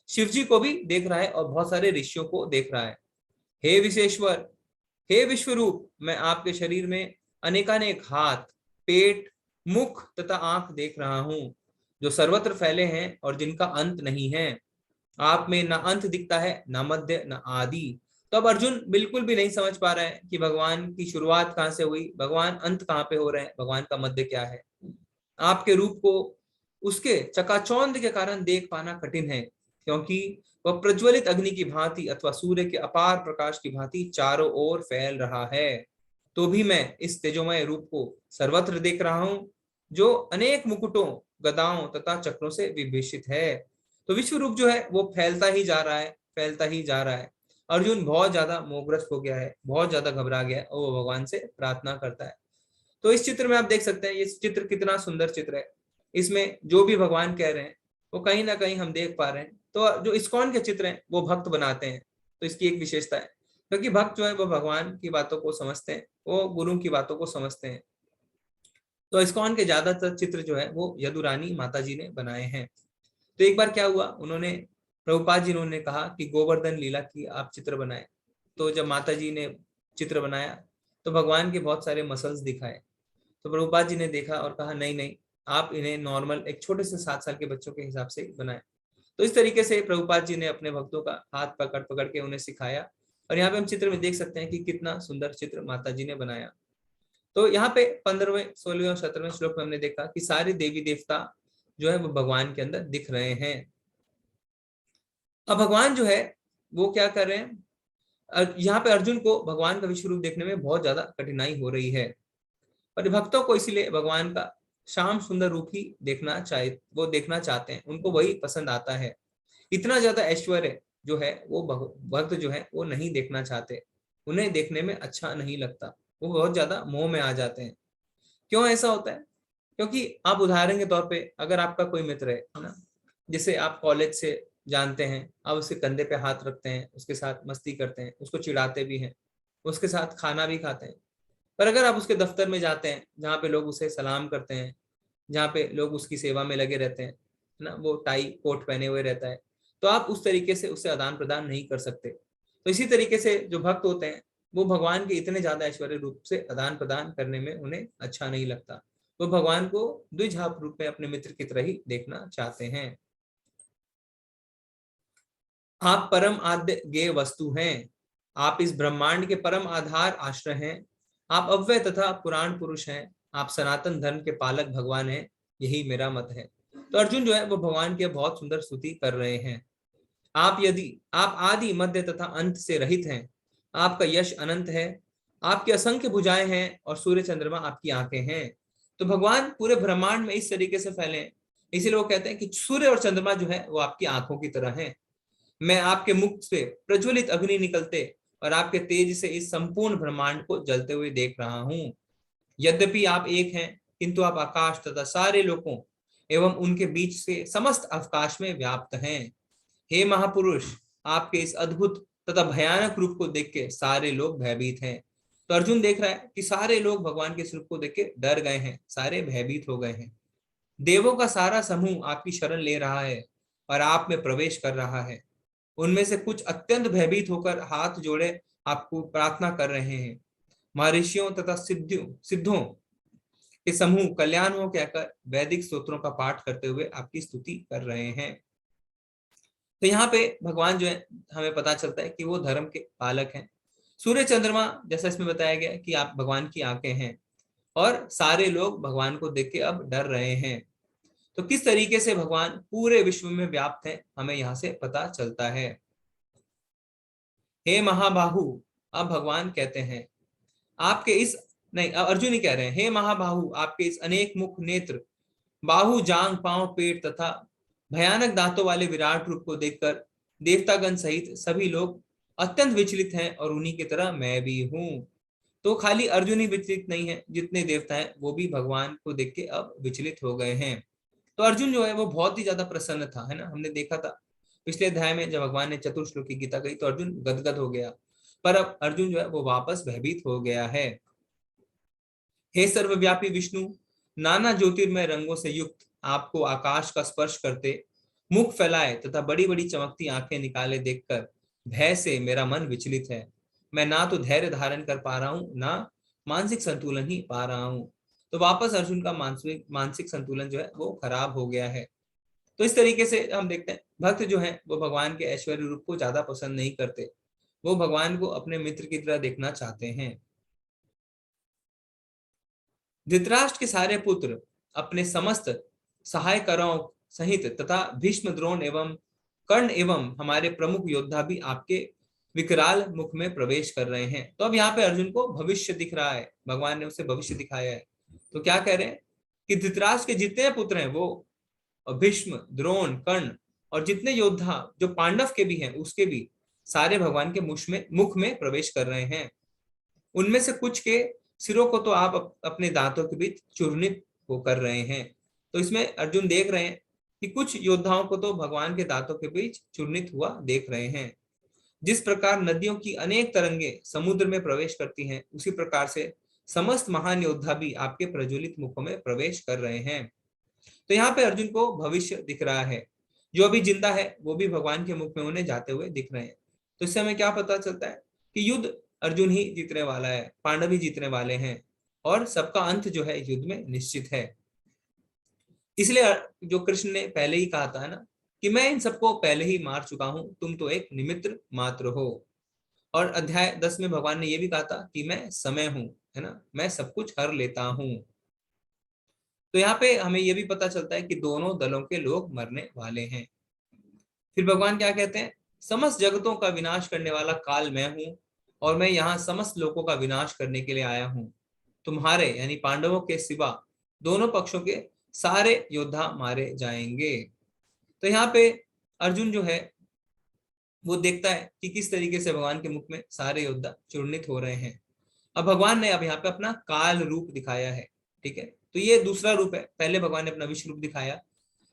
शिव जी को भी देख रहा है और बहुत सारे ऋषियों को देख रहा है। हे विशेश्वर, हे विश्वरूप, मैं आपके शरीर में अनेकानेक हाथ, पेट, मुख तथा आंख देख रहा हूं जो सर्वत्र फैले हैं और जिनका अंत नहीं है। आप में ना अंत दिखता है, ना मध्य, ना आदि। तो अब अर्जुन बिल्कुल भी नहीं समझ पा रहा है कि भगवान की शुरुआत कहां से हुई, भगवान अंत कहां पे हो रहे हैं, भगवान का मध्य क्या है। आपके रूप को उसके चकाचौंध के कारण देख पाना कठिन है, क्योंकि वह प्रज्वलित अग्नि की भांति अथवा सूर्य के अपार प्रकाश की भांति चारों ओर फैल रहा है। तो भी मैं इस तेजोमय रूप को सर्वत्र देख रहा हूं जो अनेक मुकुटों, गदाओं तथा चक्रों से विभूषित है। तो विश्व रूप जो है वो फैलता ही जा रहा है, फैलता ही जा रहा है। अर्जुन बहुत ज्यादा मोहग्रस्त हो गया है, बहुत ज्यादा घबरा गया है और वो भगवान से प्रार्थना करता है। तो इस चित्र में आप देख सकते हैं ये चित्र कितना सुंदर चित्र है। इसमें जो भी भगवान कह रहे हैं वो कहीं ना कहीं हम देख पा रहे हैं। तो जो इस्कॉन के चित्र हैं वो भक्त बनाते हैं, तो इसकी एक विशेषता है, क्योंकि भक्त जो है वो भगवान की बातों को समझते हैं, वो गुरु की बातों को समझते हैं। तो इस्कॉन के ज्यादातर चित्र जो है वो यदुरानी माता जी ने बनाए हैं। तो एक बार क्या हुआ, उन्होंने प्रभुपाद जी ने कहा कि गोवर्धन लीला की आप चित्र बनाए। तो जब माता जी ने चित्र बनाया तो भगवान के बहुत सारे मसल्स दिखाए। तो प्रभुपाद जी ने देखा और कहा नहीं नहीं, आप इन्हें नॉर्मल एक छोटे से 7 साल के बच्चों के हिसाब से बनाए। तो इस तरीके से प्रभुपाद जी ने अपने भक्तों का हाथ पकड़ पकड़ के उन्हें सिखाया। और यहाँ पे हम चित्र में देख सकते हैं कि कितना सुंदर चित्र माता जी ने बनाया। तो यहाँ पे 15वें, 16वें और 17वें श्लोक में हमने देखा कि सारे देवी देवता जो है वो भगवान के अंदर दिख रहे हैं। अब भगवान जो है वो क्या कर रहे हैं, यहाँ पे अर्जुन को भगवान का विश्व रूप देखने में बहुत ज्यादा कठिनाई हो रही है, और भक्तों को इसलिए भगवान का श्याम सुंदर रूप ही देखना चाहते हैं, उनको वही पसंद आता है। इतना ज्यादा ऐश्वर्य जो है वो भक्त जो है वो नहीं देखना चाहते, उन्हें देखने में अच्छा नहीं लगता, वो बहुत ज्यादा मोह में आ जाते हैं। क्यों ऐसा होता है, क्योंकि आप उदाहरण के तौर पे अगर आपका कोई मित्र है ना, जिसे आप कॉलेज से जानते हैं, आप उसके कंधे पे हाथ रखते हैं, उसके साथ मस्ती करते हैं, उसको चिढ़ाते भी हैं, उसके साथ खाना भी खाते हैं। पर अगर आप उसके दफ्तर में जाते हैं जहाँ पे लोग उसे सलाम करते हैं, जहाँ पे लोग उसकी सेवा में लगे रहते हैं ना, वो टाई कोट पहने हुए रहता है, तो आप उस तरीके से उससे आदान प्रदान नहीं कर सकते। तो इसी तरीके से जो भक्त होते हैं वो भगवान के इतने ज्यादा ऐश्वर्य रूप से आदान प्रदान करने में उन्हें अच्छा नहीं लगता, वो भगवान को द्विजाप रूप में अपने मित्र की तरह ही देखना चाहते हैं। आप परम आद्य गेय वस्तु हैं, आप इस ब्रह्मांड के परम आधार आश्रय हैं, आप अव्यय तथा पुराण पुरुष हैं, आप सनातन धर्म के पालक भगवान हैं, यही मेरा मत है। तो अर्जुन जो है वो भगवान की बहुत सुंदर स्तुति कर रहे हैं। आप आदि मध्य तथा अंत से रहित हैं, आपका यश अनंत है, आपकी असंख्य भुजाएं हैं और सूर्य चंद्रमा आपकी आंखें हैं। तो भगवान पूरे ब्रह्मांड में इस तरीके से फैले हैं, इसीलिए वो कहते हैं कि सूर्य और चंद्रमा जो है वो आपकी आंखों की तरह हैं। मैं आपके मुख से प्रज्वलित अग्नि निकलते और आपके तेज से इस संपूर्ण ब्रह्मांड को जलते हुए देख रहा हूं। यद्यपि आप एक हैं, किंतु आप आकाश तथा सारे लोकों एवं उनके बीच से समस्त अवकाश में व्याप्त हैं। हे महापुरुष, आपके इस अद्भुत तथा भयानक रूप को देख के सारे लोग भयभीत हैं। तो अर्जुन देख रहा है कि सारे लोग भगवान के इस रूप को देख के डर गए हैं, सारे भयभीत हो गए हैं। देवों का सारा समूह आपकी शरण ले रहा है और आप में प्रवेश कर रहा है। उनमें से कुछ अत्यंत भयभीत होकर हाथ जोड़े आपको प्रार्थना कर रहे हैं। महर्षियों तथा सिद्धों के समूह कल्याण हो कहकर वैदिक स्तोत्रों का पाठ करते हुए आपकी स्तुति कर रहे हैं। तो यहाँ पे भगवान जो है, हमें पता चलता है कि वो धर्म के पालक हैं। सूर्य चंद्रमा, जैसा इसमें बताया गया कि आप भगवान की आंखें हैं और सारे लोग भगवान को देख के अब डर रहे हैं। तो किस तरीके से भगवान पूरे विश्व में व्याप्त है, हमें यहाँ से पता चलता है। हे महाबाहु, अब भगवान कहते हैं आपके इस, नहीं, अर्जुन ही कह रहे हैं, हे महाबाहु, आपके इस अनेक मुख, नेत्र, बाहु, जांग, पांव, पेट तथा भयानक दांतों वाले विराट रूप को देखकर देवतागण सहित सभी लोग अत्यंत विचलित हैं और उन्हीं की तरह मैं भी हूं। तो खाली अर्जुन ही विचलित नहीं है, जितने देवता हैं वो भी भगवान को देख के अब विचलित हो गए हैं। तो अर्जुन जो है वो बहुत ही ज्यादा प्रसन्न था, है ना। हमने देखा था पिछले अध्याय में जब भगवान ने चतुर्श्लोकी गीता कही तो अर्जुन गदगद हो गया, पर अब अर्जुन जो है वो वापस भयभीत हो गया है। हे सर्वव्यापी विष्णु, नाना ज्योतिर्मय रंगों से युक्त आपको आकाश का स्पर्श करते, मुख फैलाए तथा बड़ी बड़ी चमकती आंखें निकाले देखकर भय से मेरा मन विचलित है। मैं ना तो धैर्य धारण कर पा रहा हूँ, ना मानसिक संतुलन ही पा रहा हूँ। तो वापस अर्जुन का मानसिक मानसिक संतुलन जो है वो खराब हो गया है। तो इस तरीके से हम देखते हैं भक्त जो है वो भगवान के ऐश्वर्य रूप को ज्यादा पसंद नहीं करते, वो भगवान को अपने मित्र की तरह देखना चाहते हैं। धृतराष्ट्र के सारे पुत्र अपने समस्त सहायकरों सहित तथा भीष्म, द्रोण एवं कर्ण एवं हमारे प्रमुख योद्धा भी आपके विकराल मुख में प्रवेश कर रहे हैं। तो अब यहाँ पे अर्जुन को भविष्य दिख रहा है, भगवान ने उसे भविष्य दिखाया है। तो क्या कह रहे हैं कि धृतराष्ट्र के जितने पुत्र हैं वो, और भीष्म, द्रोण, कर्ण और जितने योद्धा जो पांडव के भी हैं उसके भी सारे भगवान के मुख में प्रवेश कर रहे हैं। उनमें से कुछ के सिरों को तो आप अपने दांतों के बीच चूर्णित वो कर रहे हैं। तो इसमें अर्जुन देख रहे हैं कि कुछ योद्धाओं को तो भगवान के दांतों के बीच चूर्णित हुआ देख रहे हैं। जिस प्रकार नदियों की अनेक तरंगे समुद्र में प्रवेश करती हैं, उसी प्रकार से समस्त महान योद्धा भी आपके प्रज्वलित मुखों में प्रवेश कर रहे हैं। तो यहाँ पे अर्जुन को भविष्य दिख रहा है, जो अभी जिंदा है वो भी भगवान के मुख में उन्हें जाते हुए दिख रहे हैं। तो इससे हमें क्या पता चलता है कि युद्ध अर्जुन ही जीतने वाला है, पांडव ही जीतने वाले हैं और सबका अंत जो है युद्ध में निश्चित है। इसलिए जो कृष्ण ने पहले ही कहा था ना कि मैं इन सबको पहले ही मार चुका हूं, तुम तो एक निमित्त मात्र हो। और अध्याय 10 में भगवान ने यह भी कहा था कि मैं समय हूं, है ना, मैं सब कुछ हर लेता हूं। तो यहाँ पे हमें यह भी पता चलता है कि दोनों दलों के लोग मरने वाले हैं। फिर भगवान क्या कहते हैं, समस्त जगतों का विनाश करने वाला काल मैं हूं और मैं यहाँ समस्त लोगों का विनाश करने के लिए आया हूं। तुम्हारे यानी पांडवों के सिवा दोनों पक्षों के सारे योद्धा मारे जाएंगे। तो यहाँ पे अर्जुन जो है वो देखता है कि किस तरीके से भगवान के मुख में सारे योद्धा चूर्णित हो रहे हैं। अब भगवान ने अब यहाँ पे अपना काल रूप दिखाया है, ठीक है। तो ये दूसरा रूप है, पहले भगवान ने अपना विश्व रूप दिखाया।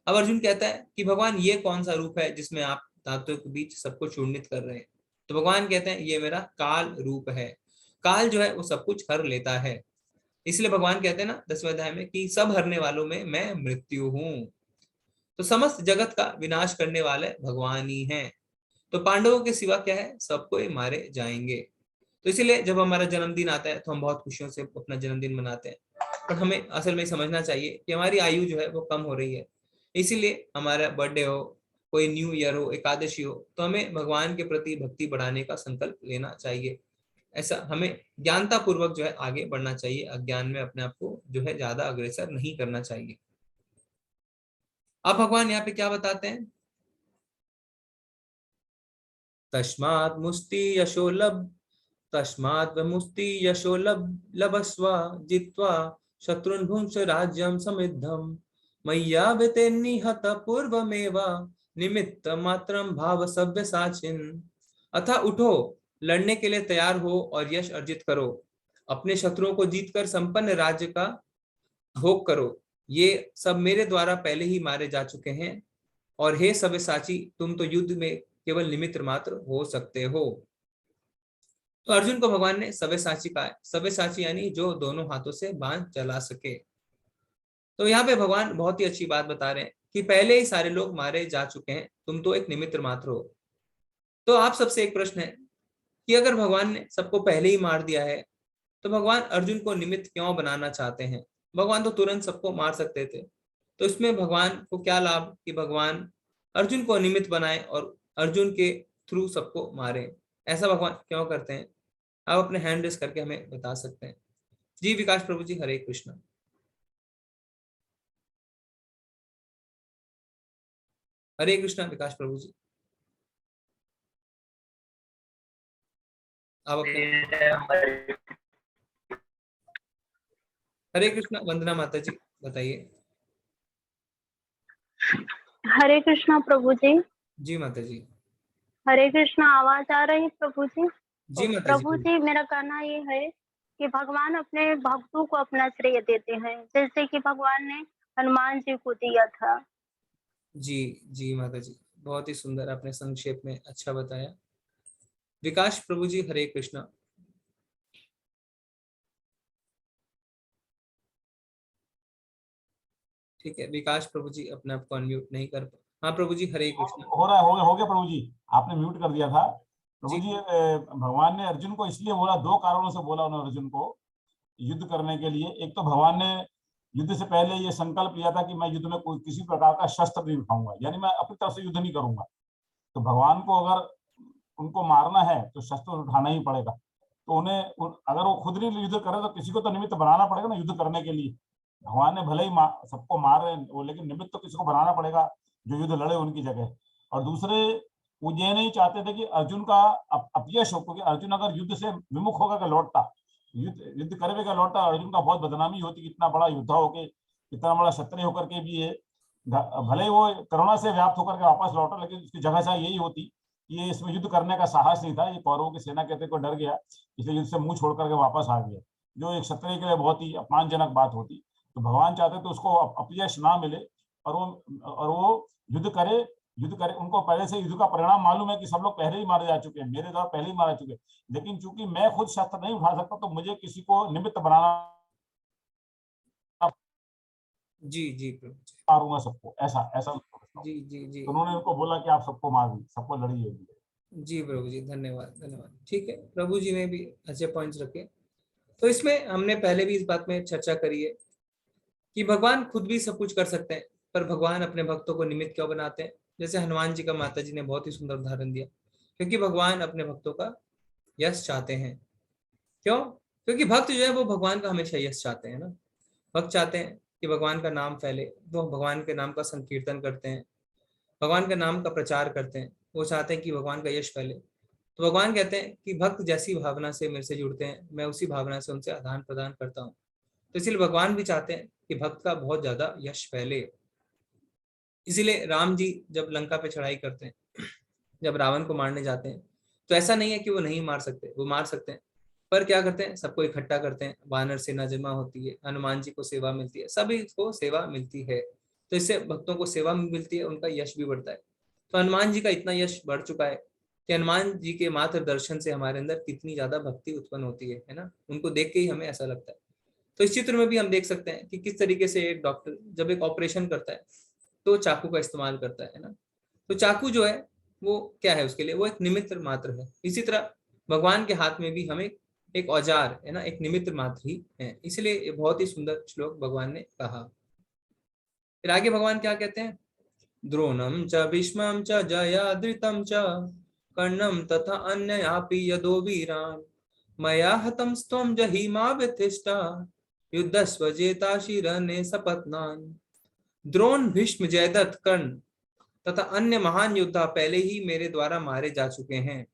अब अर्जुन कहता है कि भगवान ये कौन सा रूप है जिसमें आप दांतों के बीच सबको चूर्णित कर रहे हैं। तो भगवान कहते हैं ये मेरा काल रूप है। काल जो है वो सब कुछ हर लेता है, इसलिए भगवान कहते हैं ना 10वें अध्याय में कि सब हरने वालों में मैं मृत्यु हूं। तो समस्त जगत का विनाश करने वाले भगवान ही हैं। तो पांडवों के सिवा क्या है, सबको ही मारे जाएंगे। तो इसीलिए जब हमारा जन्मदिन आता है तो हम बहुत खुशियों से अपना जन्मदिन मनाते हैं, पर हमें असल में समझना चाहिए कि हमारी आयु जो है वो कम हो रही है। इसीलिए हमारा बर्थडे हो, कोई न्यू ईयर हो, एकादशी हो, तो हमें भगवान के प्रति भक्ति बढ़ाने का संकल्प लेना चाहिए। ऐसा हमें ज्ञानता पूर्वक जो है आगे बढ़ना चाहिए, अज्ञान में अपने आप को जो है ज्यादा अग्रसर नहीं करना चाहिए। अब भगवान यहाँ पे क्या बताते हैं, तस्मात् मुष्टि यशो तस्मात् मुस्ति यशो लभस्व जित्वा शत्रुन् भुंक्ष राज्यं समृद्धम् मय्यावेते निहत पूर्वमेव निमित्त मात्रम भाव सव्यसाचिन। अतः उठो, लड़ने के लिए तैयार हो और यश अर्जित करो, अपने शत्रुओं को जीतकर संपन्न राज्य का भोग करो। ये सब मेरे द्वारा पहले ही मारे जा चुके हैं, और हे सव्यसाची, तुम तो युद्ध में केवल निमित्त मात्र हो सकते हो। तो अर्जुन को भगवान ने सव्यसाची कहा है। सव्यसाची यानी जो दोनों हाथों से बाण चला सके। तो यहाँ पे भगवान बहुत ही अच्छी बात बता रहे हैं कि पहले ही सारे लोग मारे जा चुके हैं, तुम तो एक निमित्त मात्र हो। तो आप सबसे एक प्रश्न है कि अगर भगवान ने सबको पहले ही मार दिया है, तो भगवान अर्जुन को निमित्त क्यों बनाना चाहते हैं? भगवान तो तुरंत सबको मार सकते थे, तो इसमें भगवान को क्या लाभ कि भगवान अर्जुन को निमित्त बनाए और अर्जुन के थ्रू सबको मारे? ऐसा भगवान क्यों करते हैं? आप अपने हैंड रेस करके हमें बता सकते हैं। जी विकास प्रभु जी, हरे कृष्ण। हरे कृष्णा विकास प्रभु जी, आप अपने। हरे कृष्णा वंदना माता जी, बताइए। हरे कृष्णा प्रभु जी। जी माता जी। हरे कृष्णा, आवाज आ रही प्रभु जी? जी माता जी। प्रभु जी, मेरा कहना ये है कि भगवान अपने भक्तों को अपना श्रेय देते हैं, जैसे कि भगवान ने हनुमान जी को दिया था। जी जी माता जी, बहुत ही सुंदर, आपने संक्षेप में अच्छा बताया। विकास प्रभु जी, हरे कृष्णा। ठीक है, विकास प्रभु जी अपने आप को अनम्यूट नहीं कर पा। हाँ प्रभु जी, हरे कृष्णा। हो रहा है, हो गया प्रभु जी, आपने म्यूट कर दिया था। प्रभु जी। जी, भगवान ने अर्जुन को इसलिए बोला, दो कारणों से बोला उन्होंने अर्जुन को युद्ध करने के लिए। एक तो भगवान ने युद्ध से पहले ये संकल्प लिया था कि मैं युद्ध में कोई किसी प्रकार का शस्त्र नहीं उठाऊंगा, यानी मैं अपनी तरफ से युद्ध नहीं करूंगा। तो भगवान को अगर उनको मारना है तो शस्त्र उठाना ही पड़ेगा। तो उन्हें अगर वो खुद नहीं युद्ध करे तो किसी को तो निमित्त बनाना पड़ेगा ना युद्ध करने के लिए। भगवान ने भले ही सबको मार रहे हैं वो, लेकिन निमित्त तो किसी को बनाना पड़ेगा जो युद्ध लड़े उनकी जगह। और दूसरे, वो ये नहीं चाहते थे कि अर्जुन का अपयश हो, क्योंकि अर्जुन अगर युद्ध से विमुख होकर लौटता, युद्ध करे का लौटता, अर्जुन का बहुत बदनामी होती कि इतना बड़ा योद्धा होके, इतना बड़ा क्षत्रिय होकर के भी ये, भले ही वो करुणा से व्याप्त होकर के वापस लौटा, लेकिन उसकी जगह से यही होती कि ये इसमें युद्ध करने का साहस नहीं था, ये कौरवों की सेना कहते को डर गया, इसलिए युद्ध से मुंह छोड़ करके वापस आ गया, जो एक क्षत्रिय के लिए बहुत ही अपमानजनक बात होती। तो भगवान चाहते तो उसको अपयश ना मिले और वो युद्ध करे। उनको पहले से युद्ध का परिणाम मालूम है कि सब लोग पहले ही मारे जा चुके हैं, मेरे द्वारा पहले ही मारे जा चुके हैं, लेकिन चूंकि मैं खुद शस्त्र नहीं उठा सकता तो मुझे किसी को निमित्त बनाना, जी जी प्रभु जी, मारूंगा सबको, ऐसा ऐसा। जी जी जी, तो उन्होंने उनको बोला कि आप सबको मार दी, सबको लड़िए। जी प्रभु जी, धन्यवाद धन्यवाद। ठीक है, प्रभु जी ने भी अच्छे पॉइंट्स रखे। तो इसमें हमने पहले भी इस बात में चर्चा करी है कि भगवान खुद भी सब कुछ कर सकते हैं, पर भगवान अपने भक्तों को निमित्त क्यों बनाते हैं? जैसे हनुमान जी का माता जी ने बहुत ही सुंदर उदाहरण दिया, क्योंकि भगवान अपने भक्तों का यश चाहते हैं। क्यों? क्योंकि भक्त जो है वो भगवान का हमेशा यश चाहते हैं ना। भक्त चाहते हैं कि भगवान का नाम फैले, वो भगवान के नाम का संकीर्तन करते हैं, भगवान के नाम का प्रचार करते हैं, वो चाहते हैं कि भगवान का यश फैले। तो भगवान कहते हैं कि भक्त जैसी भावना से मेरे से जुड़ते हैं, मैं उसी भावना से उनसे आदान प्रदान करता हूँ। तो इसलिए भगवान भी चाहते हैं कि भक्त का बहुत ज्यादा यश फैले। इसीलिए राम जी जब लंका पे चढ़ाई करते हैं, जब रावण को मारने जाते हैं, तो ऐसा नहीं है कि वो नहीं मार सकते, वो मार सकते हैं, पर क्या करते हैं, सबको इकट्ठा करते हैं, वानर सेना जमा होती है, हनुमान जी को सेवा मिलती है, सभी को सेवा मिलती है। तो इससे भक्तों को सेवा मिलती है, उनका यश भी बढ़ता है। तो हनुमान जी का इतना यश बढ़ चुका है कि हनुमान जी के मात्र दर्शन से हमारे अंदर कितनी ज्यादा भक्ति उत्पन्न होती है ना। उनको देख के ही हमें ऐसा लगता है। तो इस चित्र में भी हम देख सकते हैं कि किस तरीके से एक डॉक्टर जब एक ऑपरेशन करता है तो चाकू का इस्तेमाल करता है ना। तो चाकू जो है वो क्या है उसके लिए, वो एक निमित्त मात्र है। इसी तरह भगवान के हाथ में भी हमें एक औजार है ना, एक निमित्त मात्र ही है। इसलिए ये बहुत ही सुंदर श्लोक भगवान ने कहा। फिर आगे भगवान क्या कहते हैं, द्रोणम च भीष्मं च जयाद्रितं च कर्णं तथा अन्यापि यदो वीरान् मया हतं स्त्वं जहिमा व्यथिष्ठा युद्धस्व जेतासि रणे सपत्नान्। द्रोण, भीष्म, जयद्रथ, कर्ण तथा अन्य महान योद्धा पहले ही मेरे द्वारा मारे जा चुके हैं,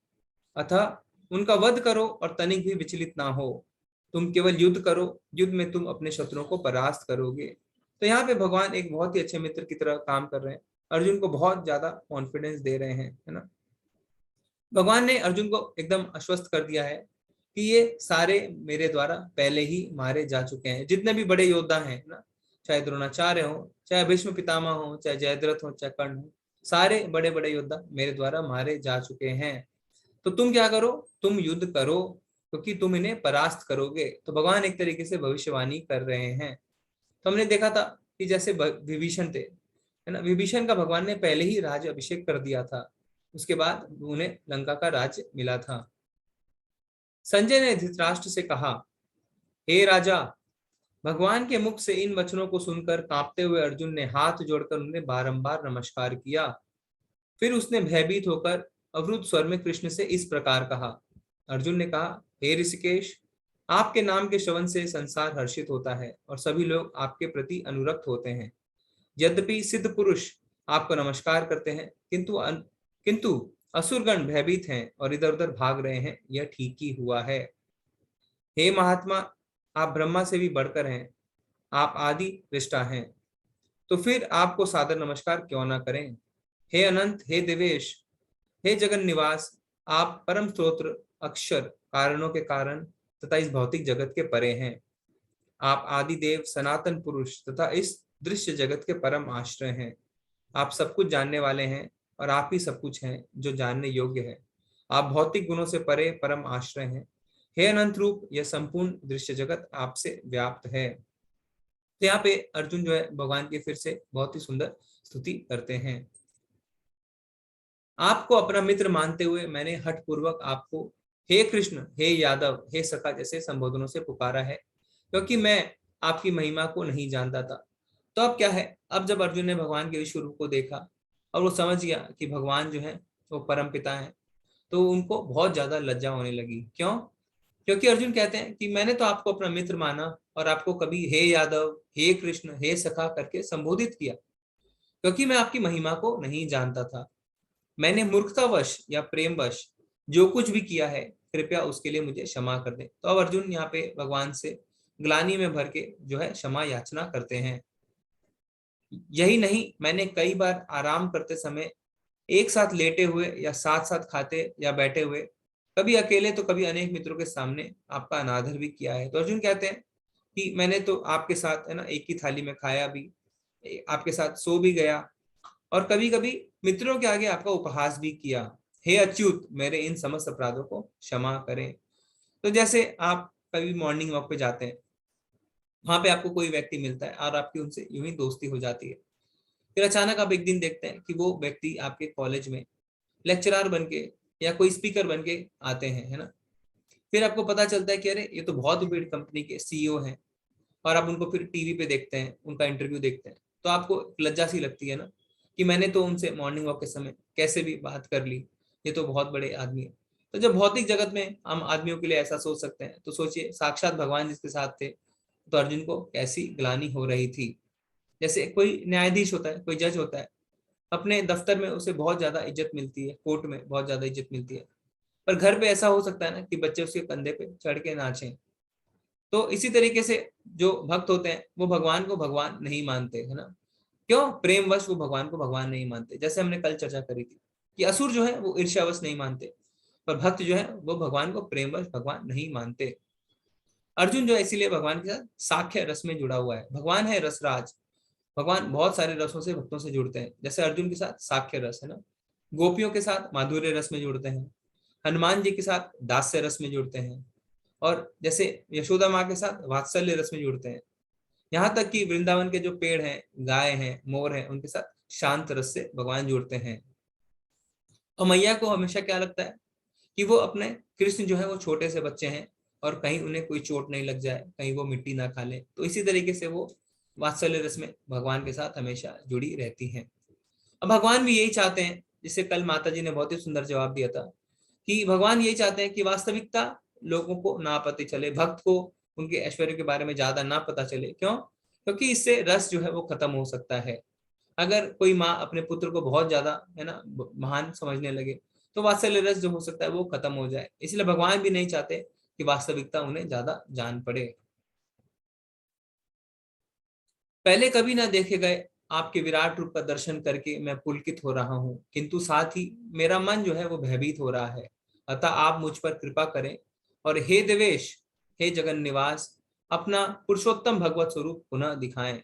अतः उनका वध करो और तनिक भी विचलित ना हो। तुम केवल युद्ध करो, युद्ध में तुम अपने शत्रुओं को परास्त करोगे। तो यहाँ पे भगवान एक बहुत ही अच्छे मित्र की तरह काम कर रहे हैं, अर्जुन को बहुत ज्यादा कॉन्फिडेंस दे रहे हैं, है ना। भगवान ने अर्जुन को एकदम आश्वस्त कर दिया है कि ये सारे मेरे द्वारा पहले ही मारे जा चुके हैं। जितने भी बड़े योद्धा हैं ना, चाहे द्रोणाचार्य हो, चाहे भीष्म पितामह हो, चाहे जयद्रथ हो, चाहे कर्ण हो, सारे बड़े बड़े योद्धा मेरे द्वारा मारे जा चुके हैं। तो तुम क्या करो, तुम युद्ध करो, क्योंकि तुम इन्हें परास्त करोगे। तो भगवान एक तरीके से भविष्यवाणी कर रहे हैं। तो हमने देखा था कि जैसे विभीषण थे, है ना, विभीषण का भगवान ने पहले ही राज्य अभिषेक कर दिया था, उसके बाद उन्हें लंका का राज्य मिला था। संजय ने धृतराष्ट्र से कहा, हे राजा, भगवान के मुख से इन वचनों को सुनकर कांपते हुए अर्जुन ने हाथ जोड़कर उन्हें बारंबार नमस्कार किया। फिर उसने भयभीत होकर अवरुद्ध स्वर में कृष्ण से इस प्रकार कहा। अर्जुन ने कहा, हे ऋषिकेश, आपके नाम के श्रवण से संसार हर्षित होता है और सभी लोग आपके प्रति अनुरक्त होते हैं। यद्यपि सिद्ध पुरुष आपको नमस्कार करते हैं, किंतु असुरगण भयभीत हैं और इधर उधर भाग रहे हैं, यह ठीक ही हुआ है। हे महात्मा, आप ब्रह्मा से भी बढ़कर हैं, आप आदि दृष्टा हैं, तो फिर आपको सादर नमस्कार क्यों ना करें। हे अनंत, हे देवेश, हे जगन निवास, आप परम स्रोत्र, अक्षर, कारणों के कारण तथा इस भौतिक जगत के परे हैं। आप आदि देव, सनातन पुरुष तथा इस दृश्य जगत के परम आश्रय हैं। आप सब कुछ जानने वाले हैं और आप ही सब कुछ हैं जो जानने योग्य है। आप भौतिक गुणों से परे परम आश्रय हैं। हे अनंत रूप, यह संपूर्ण दृश्य जगत आपसे व्याप्त है। तो यहाँ पे अर्जुन जो है भगवान की फिर से बहुत ही सुंदर स्तुति करते हैं। आपको अपना मित्र मानते हुए मैंने हठ पूर्वक आपको हे कृष्ण, हे यादव, हे सखा जैसे संबोधनों से पुकारा है, क्योंकि मैं आपकी महिमा को नहीं जानता था। तो अब क्या है, अब जब अर्जुन ने भगवान के विश्व रूप को देखा और वो समझ गया कि भगवान जो है वो परम पिता है, तो उनको बहुत ज्यादा लज्जा होने लगी। क्यों? क्योंकि अर्जुन कहते हैं कि मैंने तो आपको अपना मित्र माना और आपको कभी हे यादव, हे कृष्ण, हे सखा करके संबोधित किया, क्योंकि मैं आपकी महिमा को नहीं जानता था। मैंने मूर्खतावश या प्रेमवश जो कुछ भी किया है, कृपया उसके लिए मुझे क्षमा कर दे। तो अब अर्जुन यहाँ पे भगवान से ग्लानि में भर के जो है क्षमा याचना करते हैं। यही नहीं, मैंने कई बार आराम करते समय एक साथ लेटे हुए या साथ साथ खाते या बैठे हुए, कभी अकेले तो कभी अनेक मित्रों के सामने आपका अनादर भी किया है। तो अर्जुन कहते हैं कि मैंने तो आपके साथ है ना एक ही थाली में खाया भी, आपके साथ सो भी गया और कभी कभी मित्रों के आगे आपका उपहास भी किया। हे अच्युत, मेरे इन समस्त अपराधों को क्षमा करें। तो जैसे आप कभी मॉर्निंग वॉक पे जाते हैं, वहां पे आपको कोई व्यक्ति मिलता है और आपकी उनसे यूं ही दोस्ती हो जाती है। फिर अचानक आप एक दिन देखते हैं कि वो व्यक्ति आपके कॉलेज में लेक्चरर बन के या कोई स्पीकर बन के आते हैं, है ना। फिर आपको पता चलता है कि अरे ये तो बहुत बड़ी कंपनी के सीईओ हैं, और आप उनको फिर टीवी पे देखते हैं, उनका इंटरव्यू देखते हैं, तो आपको लज्जा सी लगती है ना कि मैंने तो उनसे मॉर्निंग वॉक के समय कैसे भी बात कर ली, ये तो बहुत बड़े आदमी है। तो जब भौतिक जगत में हम आदमियों के लिए ऐसा सोच सकते हैं, तो सोचिए साक्षात भगवान जिसके साथ थे, तो अर्जुन को कैसी ग्लानि हो रही थी। जैसे कोई न्यायाधीश होता है, कोई जज होता है, अपने दफ्तर में उसे बहुत ज्यादा इज्जत मिलती है, कोर्ट में बहुत ज्यादा इज्जत मिलती है, पर घर पे ऐसा हो सकता है ना कि बच्चे उसके कंधे पे चढ़ के नाचें। तो इसी तरीके से जो भक्त होते हैं वो भगवान को भगवान नहीं मानते, है ना। क्यों? प्रेमवश वो भगवान को भगवान नहीं मानते। जैसे हमने कल चर्चा करी थी कि असुर जो है वो ईर्ष्यावश नहीं मानते, पर भक्त जो है वो भगवान को प्रेमवश भगवान नहीं मानते। अर्जुन जो है इसीलिए भगवान के साथ साख्य रस में जुड़ा हुआ है। भगवान है रसराज, भगवान बहुत सारे रसों से भक्तों से जुड़ते हैं। जैसे अर्जुन के साथ साख्य रस है ना, गोपियों के साथ माधुर्य रस में जुड़ते हैं, हनुमान जी के साथ दास्य रस में जुड़ते हैं, और जैसे यशोदा माँ के साथ वात्सल्य रस में जुड़ते हैं। यहाँ तक कि वृंदावन के जो पेड़ हैं, गाय हैं, मोर हैं, उनके साथ शांत रस से भगवान जुड़ते हैं। और मैया को हमेशा क्या लगता है कि वो अपने कृष्ण जो है वो छोटे से बच्चे हैं और कहीं उन्हें कोई चोट नहीं लग जाए, कहीं वो मिट्टी ना खा ले। तो इसी तरीके से वो वात्सल्य रस में भगवान के साथ हमेशा जुड़ी रहती हैं। अब भगवान भी यही चाहते हैं, जिसे कल माता जी ने बहुत ही सुंदर जवाब दिया था कि भगवान यही चाहते हैं कि वास्तविकता लोगों को ना पता चले, भक्त को उनके ऐश्वर्य के बारे में ज्यादा ना पता चले। क्यों? क्योंकि इससे रस जो है वो खत्म हो सकता है। अगर कोई माँ अपने पुत्र को बहुत ज्यादा है ना महान समझने लगे, तो वात्सल्य रस जो हो सकता है वो खत्म हो जाए। इसलिए भगवान भी नहीं चाहते कि वास्तविकता उन्हें ज्यादा जान पड़े। पहले कभी ना देखे गए आपके विराट रूप का दर्शन करके मैं पुलकित हो रहा हूँ, किंतु साथ ही मेरा मन जो है वो भयभीत हो रहा है। अतः आप मुझ पर कृपा करें और हे देवेश, हे जगन निवास, अपना पुरुषोत्तम भगवत स्वरूप पुनः दिखाएं।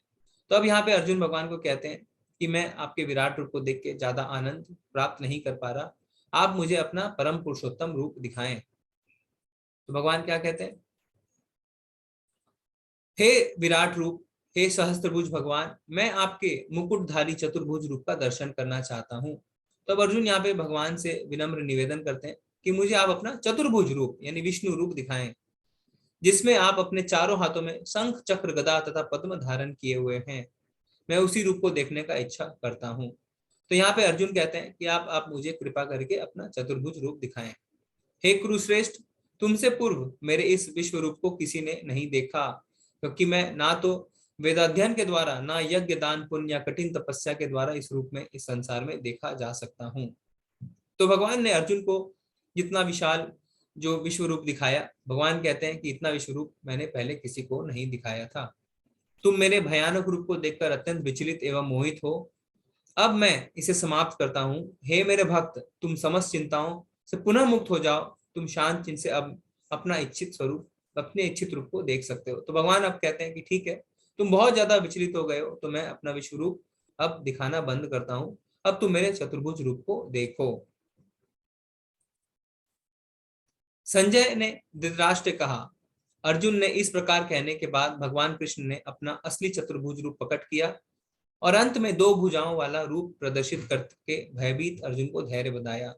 तो अब यहाँ पे अर्जुन भगवान को कहते हैं कि मैं आपके विराट रूप को देख के ज्यादा आनंद प्राप्त नहीं कर पा रहा, आप मुझे अपना परम पुरुषोत्तम रूप दिखाएं। तो भगवान क्या कहते हैं, हे विराट रूप, हे सहस्त्रभुज भगवान, मैं आपके मुकुटधारी चतुर्भुज रूप का दर्शन करना चाहता हूँ। तो अब अर्जुन यहाँ पे भगवान से विनम्र निवेदन करते हैं कि मुझे आप अपना चतुर्भुज रूप यानी विष्णु रूप दिखाएं, जिसमें आप अपने चारों हाथों में शंख चक्र गदा तथा पद्म धारण किए हुए हैं। मैं उसी रूप को देखने का इच्छा करता हूँ। तो यहाँ पे अर्जुन कहते हैं कि आप मुझे कृपा करके अपना चतुर्भुज रूप दिखाएं। हे कुरुश्रेष्ठ, तुमसे पूर्व मेरे इस विश्व रूप को किसी ने नहीं देखा, क्योंकि मैं ना तो वेदाध्ययन के द्वारा, ना यज्ञ दान पुण्य या कठिन तपस्या के द्वारा इस रूप में इस संसार में देखा जा सकता हूँ। तो भगवान ने अर्जुन को जितना विशाल जो विश्व रूप दिखाया, भगवान कहते हैं कि इतना विश्व रूप मैंने पहले किसी को नहीं दिखाया था। तुम मेरे भयानक रूप को देखकर अत्यंत विचलित एवं मोहित हो, अब मैं इसे समाप्त करता हूँ। हे मेरे भक्त, तुम समस्त चिंताओं से पुनः मुक्त हो जाओ, तुम शांत चिन्ह से अब अपना इच्छित स्वरूप, अपने इच्छित रूप को देख सकते हो। तो भगवान अब कहते हैं कि ठीक है, तुम बहुत ज्यादा विचलित हो गए हो, तो मैं अपना विश्व रूप अब दिखाना बंद करता हूँ, अब तुम मेरे चतुर्भुज रूप को देखो। संजय ने धृतराष्ट्र कहा। अर्जुन ने इस प्रकार कहने के बाद भगवान कृष्ण ने अपना असली चतुर्भुज रूप प्रकट किया और अंत में दो भुजाओं वाला रूप प्रदर्शित करके भयभीत अर्जुन को धैर्य बताया।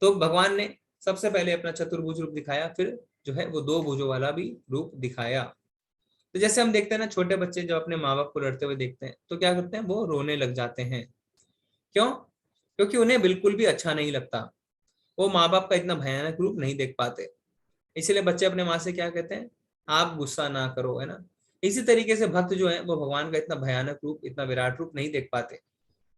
तो भगवान ने सबसे पहले अपना चतुर्भुज रूप दिखाया, फिर जो है वो दो भुजों वाला भी रूप दिखाया। तो जैसे हम देखते हैं ना, छोटे बच्चे जब अपने माँ बाप को लड़ते हुए देखते हैं तो क्या करते हैं, वो रोने लग जाते हैं। क्यों? क्योंकि उन्हें बिल्कुल भी अच्छा नहीं लगता, वो माँ बाप का इतना भयानक रूप नहीं देख पाते। इसलिए बच्चे अपने माँ से क्या कहते हैं, आप गुस्सा ना करो, है ना। इसी तरीके से भक्त जो है वो भगवान का इतना भयानक रूप, इतना विराट रूप नहीं देख पाते।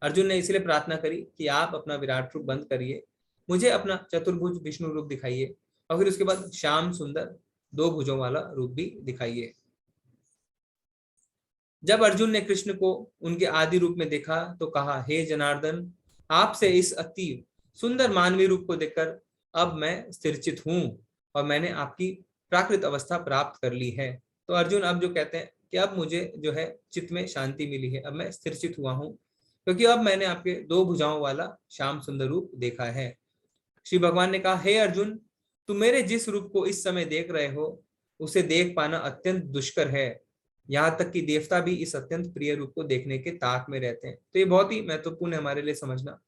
अर्जुन ने इसलिए प्रार्थना करी कि आप अपना विराट रूप बंद करिए, मुझे अपना चतुर्भुज विष्णु रूप दिखाइए, और फिर उसके बाद श्याम सुंदर दो भुजों वाला रूप भी दिखाइए। जब अर्जुन ने कृष्ण को उनके आदि रूप में देखा तो कहा, हे जनार्दन, आपसे इस अति सुंदर मानवीय रूप को देखकर अब मैं स्थिरचित हूँ और मैंने आपकी प्राकृत अवस्था प्राप्त कर ली है। तो अर्जुन अब जो कहते हैं कि अब मुझे जो है चित्त में शांति मिली है, अब मैं स्थिरचित हुआ हूँ, क्योंकि अब मैंने आपके दो भुजाओं वाला श्याम सुंदर रूप देखा है। श्री भगवान ने कहा, हे अर्जुन, तुम मेरे जिस रूप को इस समय देख रहे हो उसे देख पाना अत्यंत दुष्कर है, यहाँ तक कि देवता भी इस अत्यंत प्रिय रूप को देखने के ताक में रहते हैं। तो ये बहुत ही महत्वपूर्ण है हमारे लिए समझना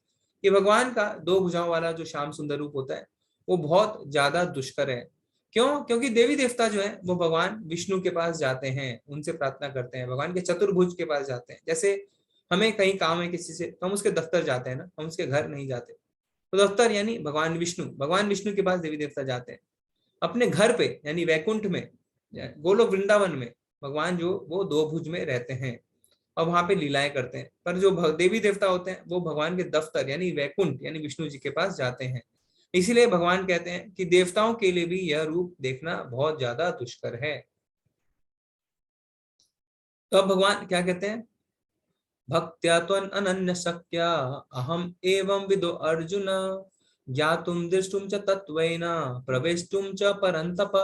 कि भगवान का दो भुजाओं वाला जो श्याम सुंदर रूप होता है वो बहुत ज्यादा दुष्कर है। क्यों? क्योंकि देवी देवता जो है वो भगवान विष्णु के पास जाते हैं, उनसे प्रार्थना करते हैं, भगवान के चतुर्भुज के पास जाते हैं। जैसे हमें कहीं काम है किसी से तो हम उसके दफ्तर जाते हैं ना, हम उसके घर नहीं जाते। तो दफ्तर यानी भगवान विष्णु के पास देवी देवता जाते हैं। अपने घर पे यानी वैकुंठ में, गोलोक वृंदावन में भगवान जो वो दो भुज में रहते हैं और वहां पे लीलाएं करते हैं। पर जो देवी देवता होते हैं वो भगवान के दफ्तर यानी वैकुंठ यानी विष्णु जी के पास जाते हैं। इसीलिए भगवान कहते हैं कि देवताओं के लिए भी यह रूप देखना बहुत ज्यादा दुष्कर है। तो अब भगवान क्या कहते हैं, भक्त्या त्वन् अनन्य शक्या अहम एवं विदो अर्जुन ज्ञातुम दृष्टुम च तत्वेन प्रवेष्टुम च परंतप।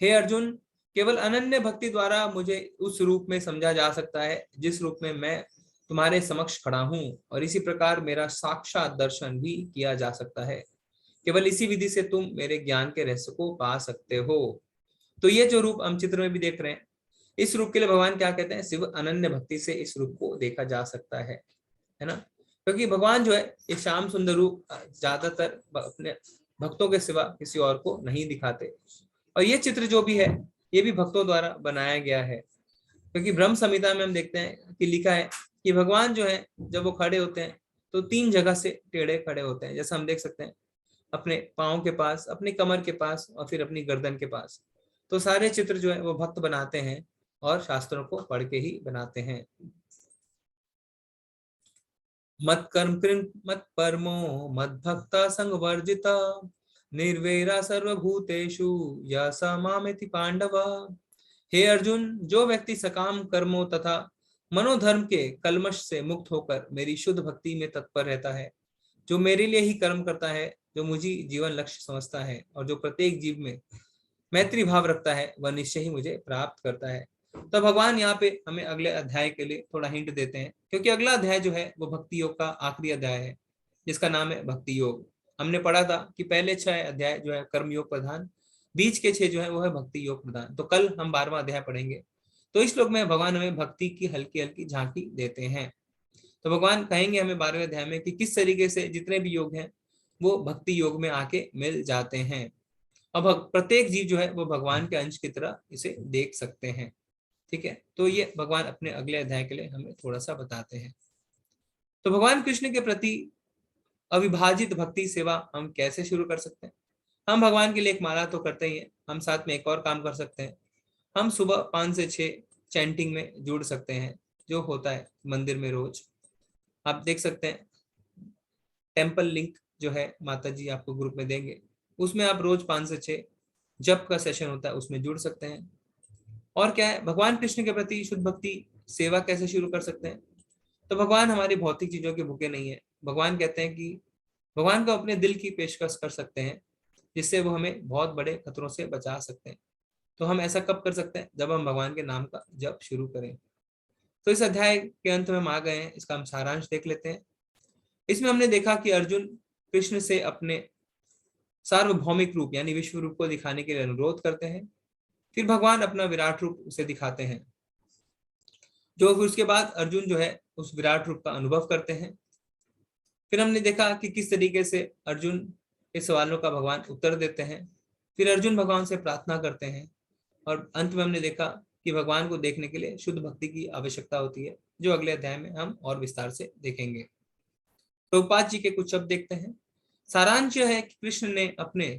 हे अर्जुन, केवल अनन्य भक्ति द्वारा मुझे उस रूप में समझा जा सकता है जिस रूप में मैं तुम्हारे समक्ष खड़ा हूँ, और इसी प्रकार मेरा साक्षात दर्शन भी किया जा सकता है। केवल इसी विधि से तुम मेरे ज्ञान के रहस्य को पा सकते हो। तो ये जो रूप हम चित्र में भी देख रहे हैं, इस रूप के लिए भगवान क्या कहते हैं, सिर्फ अनन्य भक्ति से इस रूप को देखा जा सकता है ना। क्योंकि भगवान जो है ये श्याम सुंदर रूप ज्यादातर अपने भक्तों के सिवा किसी और को नहीं दिखाते, और ये चित्र जो भी है ये भी भक्तों द्वारा बनाया गया है। क्योंकि ब्रह्म संहिता में हम देखते हैं कि लिखा है कि भगवान जो है जब वो खड़े होते हैं तो तीन जगह से टेढ़े खड़े होते हैं। जैसा हम देख सकते हैं अपने पाँव के पास, अपनी कमर के पास और फिर अपनी गर्दन के पास। तो सारे चित्र जो है वो भक्त बनाते हैं और शास्त्रों को पढ़ के ही बनाते हैं। मत कर्म कृन मत परमो मत भक्ता संग वर्जिता निर्वैरा सर्वभूतेषु या स मामेति पांडव। हे अर्जुन, जो व्यक्ति सकाम कर्मों तथा मनोधर्म के कलमश से मुक्त होकर मेरी शुद्ध भक्ति में तत्पर रहता है, जो मेरे लिए ही कर्म करता है, जो मुझे जीवन लक्ष्य समझता है और जो प्रत्येक जीव में मैत्री भाव रखता है, वह निश्चय ही मुझे प्राप्त करता है। तो भगवान यहाँ पे हमें अगले अध्याय के लिए थोड़ा हिंट देते हैं, क्योंकि अगला अध्याय जो है वो भक्ति योग का आखिरी अध्याय है, जिसका नाम है भक्ति योग। हमने पढ़ा था कि पहले 6 अध्याय जो है कर्म योग प्रधान, बीच के 6 जो है वो है भक्ति योग प्रधान। तो कल हम 12वां अध्याय पढ़ेंगे। तो इस श्लोक में भगवान हमें भक्ति की हल्की हल्की झांकी देते हैं। तो भगवान कहेंगे हमें 12वें अध्याय में कि किस तरीके से जितने भी योग हैं वो भक्ति योग में आके मिल जाते हैं। अब प्रत्येक जीव जो है वो भगवान के अंश की तरह इसे देख सकते हैं। ठीक है, तो ये भगवान अपने अगले अध्याय के लिए हमें थोड़ा सा बताते हैं। तो भगवान कृष्ण के प्रति अविभाजित भक्ति सेवा हम कैसे शुरू कर सकते हैं? हम भगवान के लिए एक माला तो करते ही हैं, हम साथ में एक और काम कर सकते हैं। हम सुबह 5 से 6 चैंटिंग में जुड़ सकते हैं, जो होता है मंदिर में रोज। आप देख सकते हैं टेम्पल लिंक जो है माता जी आपको ग्रुप में देंगे, उसमें आप रोज 5 से 6 जप का सेशन होता है, उसमें जुड़ सकते हैं। और क्या है, भगवान कृष्ण के प्रति शुद्ध भक्ति सेवा कैसे शुरू कर सकते हैं? तो भगवान हमारी भौतिक चीजों के भूखे नहीं है। भगवान कहते हैं कि भगवान को अपने दिल की पेशकश कर सकते हैं, जिससे वो हमें बहुत बड़े खतरों से बचा सकते हैं। तो हम ऐसा कब कर सकते हैं? जब हम भगवान के नाम का जप शुरू करें। तो इस अध्याय के अंत में हम आ गए हैं, इसका हम सारांश देख लेते हैं। इसमें हमने देखा कि अर्जुन कृष्ण से अपने सार्वभौमिक रूप यानी विश्व रूप को दिखाने के लिए अनुरोध करते हैं। फिर भगवान अपना विराट रूप उसे दिखाते हैं, जो फिर उसके बाद अर्जुन जो है उस विराट रूप का अनुभव करते हैं। फिर हमने देखा कि किस तरीके से अर्जुन के सवालों का भगवान उत्तर देते हैं। फिर अर्जुन भगवान से प्रार्थना करते हैं और अंत में हमने देखा कि भगवान को देखने के लिए शुद्ध भक्ति की आवश्यकता होती है, जो अगले अध्याय में हम और विस्तार से देखेंगे। प्रभुपाद जी के कुछ शब्द देखते हैं। सारांश है कि कृष्ण ने अपने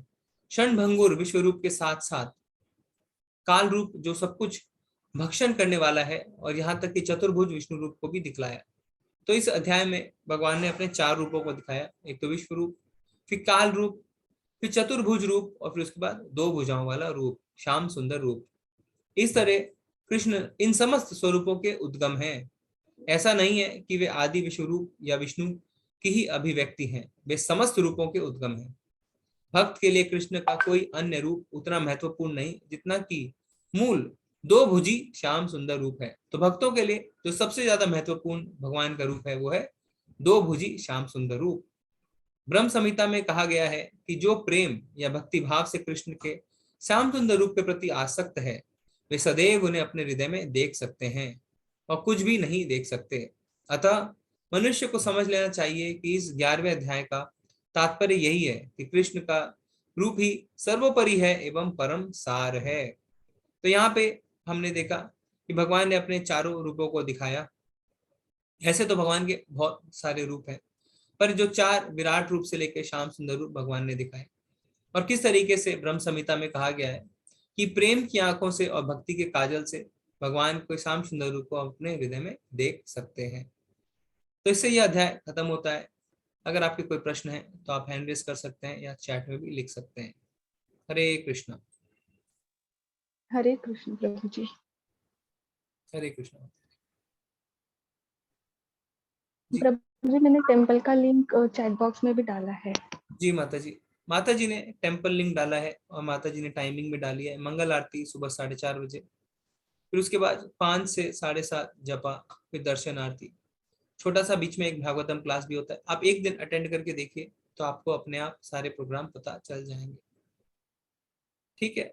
क्षणभंगुर विश्व रूप के साथ साथ काल रूप, जो सब कुछ भक्षण करने वाला है, और यहाँ तक कि चतुर्भुज विष्णु रूप को भी दिखलाया। तो इस अध्याय में भगवान ने अपने 4 रूपों को दिखाया, एक तो विश्व रूप, फिर काल रूप, फिर चतुर्भुज रूप, और फिर उसके बाद 2 भुजाओं वाला रूप, श्याम सुंदर रूप। इस तरह कृष्ण इन समस्त स्वरूपों के उद्गम हैं। ऐसा नहीं है कि वे आदि विश्व रूप या विष्णु की ही अभिव्यक्ति हैं, वे समस्त रूपों के उद्गम हैं। भक्त के लिए कृष्ण का कोई अन्य रूप उतना महत्वपूर्ण नहीं जितना कि मूल 2 भुजी श्याम सुंदर रूप है। तो भक्तों के लिए जो सबसे ज्यादा महत्वपूर्ण भगवान का रूप है वो है 2 भुजी श्याम सुंदर रूप। ब्रह्म संहिता में कहा गया है कि जो प्रेम या भक्ति भाव से कृष्ण के श्याम सुंदर रूप के प्रति आसक्त है, वे सदैव उन्हें अपने हृदय में देख सकते हैं और कुछ भी नहीं देख सकते। अतः मनुष्य को समझ लेना चाहिए कि इस 11वें अध्याय का तात्पर्य यही है कि कृष्ण का रूप ही सर्वोपरि है एवं परम सार है। तो यहाँ पे हमने देखा कि भगवान ने अपने 4 रूपों को दिखाया। ऐसे तो भगवान के बहुत सारे रूप हैं, पर जो 4 विराट रूप से लेकर श्याम सुंदर रूप भगवान ने दिखाए, और किस तरीके से ब्रह्म संहिता में कहा गया है कि प्रेम की आंखों से और भक्ति के काजल से भगवान को श्याम सुंदर रूप को अपने हृदय में देख सकते हैं। तो इससे यह अध्याय खत्म होता है। अगर आपके कोई प्रश्न है तो आप हैंड रेज कर सकते हैं या चैट में भी लिख सकते हैं। हरे कृष्ण। हरे कृष्ण प्रभु जी। हरे कृष्ण प्रभु जी, मैंने टेम्पल का लिंक चैट बॉक्स में भी डाला है। जी माता जी ने टेम्पल लिंक डाला है और माता जी ने टाइमिंग भी डाली है। मंगल आरती सुबह 4:30 बजे, फिर उसके बाद 5 से 7:30 जपा, फिर दर्शन आरती, छोटा सा बीच में एक भागवतम क्लास भी होता है। आप एक दिन अटेंड करके देखिए तो आपको अपने आप सारे प्रोग्राम पता चल जाएंगे। ठीक है,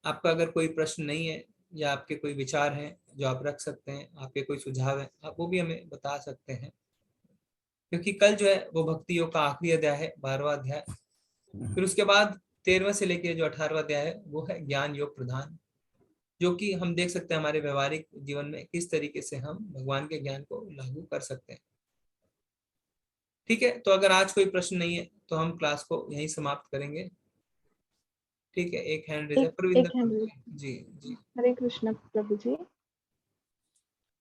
आपका अगर कोई प्रश्न नहीं है या आपके कोई विचार हैं जो आप रख सकते हैं, आपके कोई सुझाव है, आप वो भी हमें बता सकते हैं, क्योंकि कल जो है वो भक्ति योग का आखिरी अध्याय है, 12वां अध्याय। फिर उसके बाद 13वां से लेकर जो 18वां अध्याय है वो है ज्ञान योग प्रधान, जो कि हम देख सकते हैं हमारे व्यवहारिक जीवन में किस तरीके से हम भगवान के ज्ञान को लागू कर सकते हैं। ठीक है, तो अगर आज कोई प्रश्न नहीं है तो हम क्लास को यहीं समाप्त करेंगे। ठीक है, एक हैंड रेज है प्रविंदर जी। जी हरे कृष्ण प्रभु जी।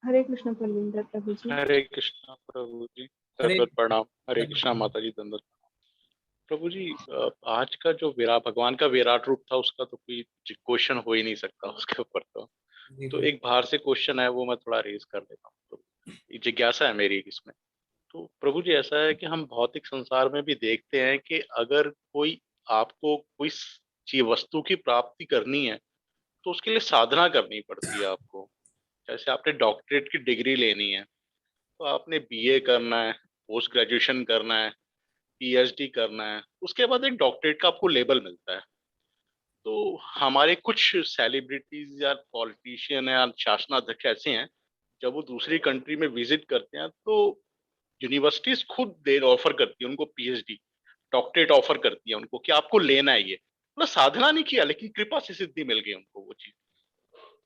हरे कृष्ण प्रविंदर प्रभु जी। हरे कृष्ण प्रभु जी। हरे दंडवत प्रणाम। हरे दंडवत कृष्णा प्रणाम। माता जी, दंडवत प्रभु जी। आज का जो विराट भगवान का विराट रूप था उसका तो कोई क्वेश्चन हो ही नहीं सकता उसके ऊपर जी तो प्रभु। एक बाहर से क्वेश्चन है वो मैं थोड़ा रेज कर देता हूँ। तो एक जिज्ञासा है मेरी इसमें। तो प्रभु जी ऐसा है कि हम भौतिक संसार में भी देखते हैं कि अगर कोई आपको कोई चीज वस्तु की प्राप्ति करनी है तो उसके लिए साधना करनी पड़ती है आपको। जैसे आपने डॉक्टरेट की डिग्री लेनी है तो आपने बीए करना है, पोस्ट ग्रेजुएशन करना है, पीएचडी करना है, उसके बाद एक डॉक्टरेट का आपको लेबल मिलता है। तो हमारे कुछ सेलिब्रिटीज या पॉलिटिशियन या शासनाध्यक्ष ऐसे हैं, जब वो दूसरी कंट्री में विजिट करते हैं तो यूनिवर्सिटीज खुद दे ऑफर करती है उनको पीएचडी, डॉक्टरेट ऑफर करती है उनको कि आपको लेना है ये। मतलब साधना नहीं किया लेकिन कृपा से सिद्धि मिल गई उनको वो चीज।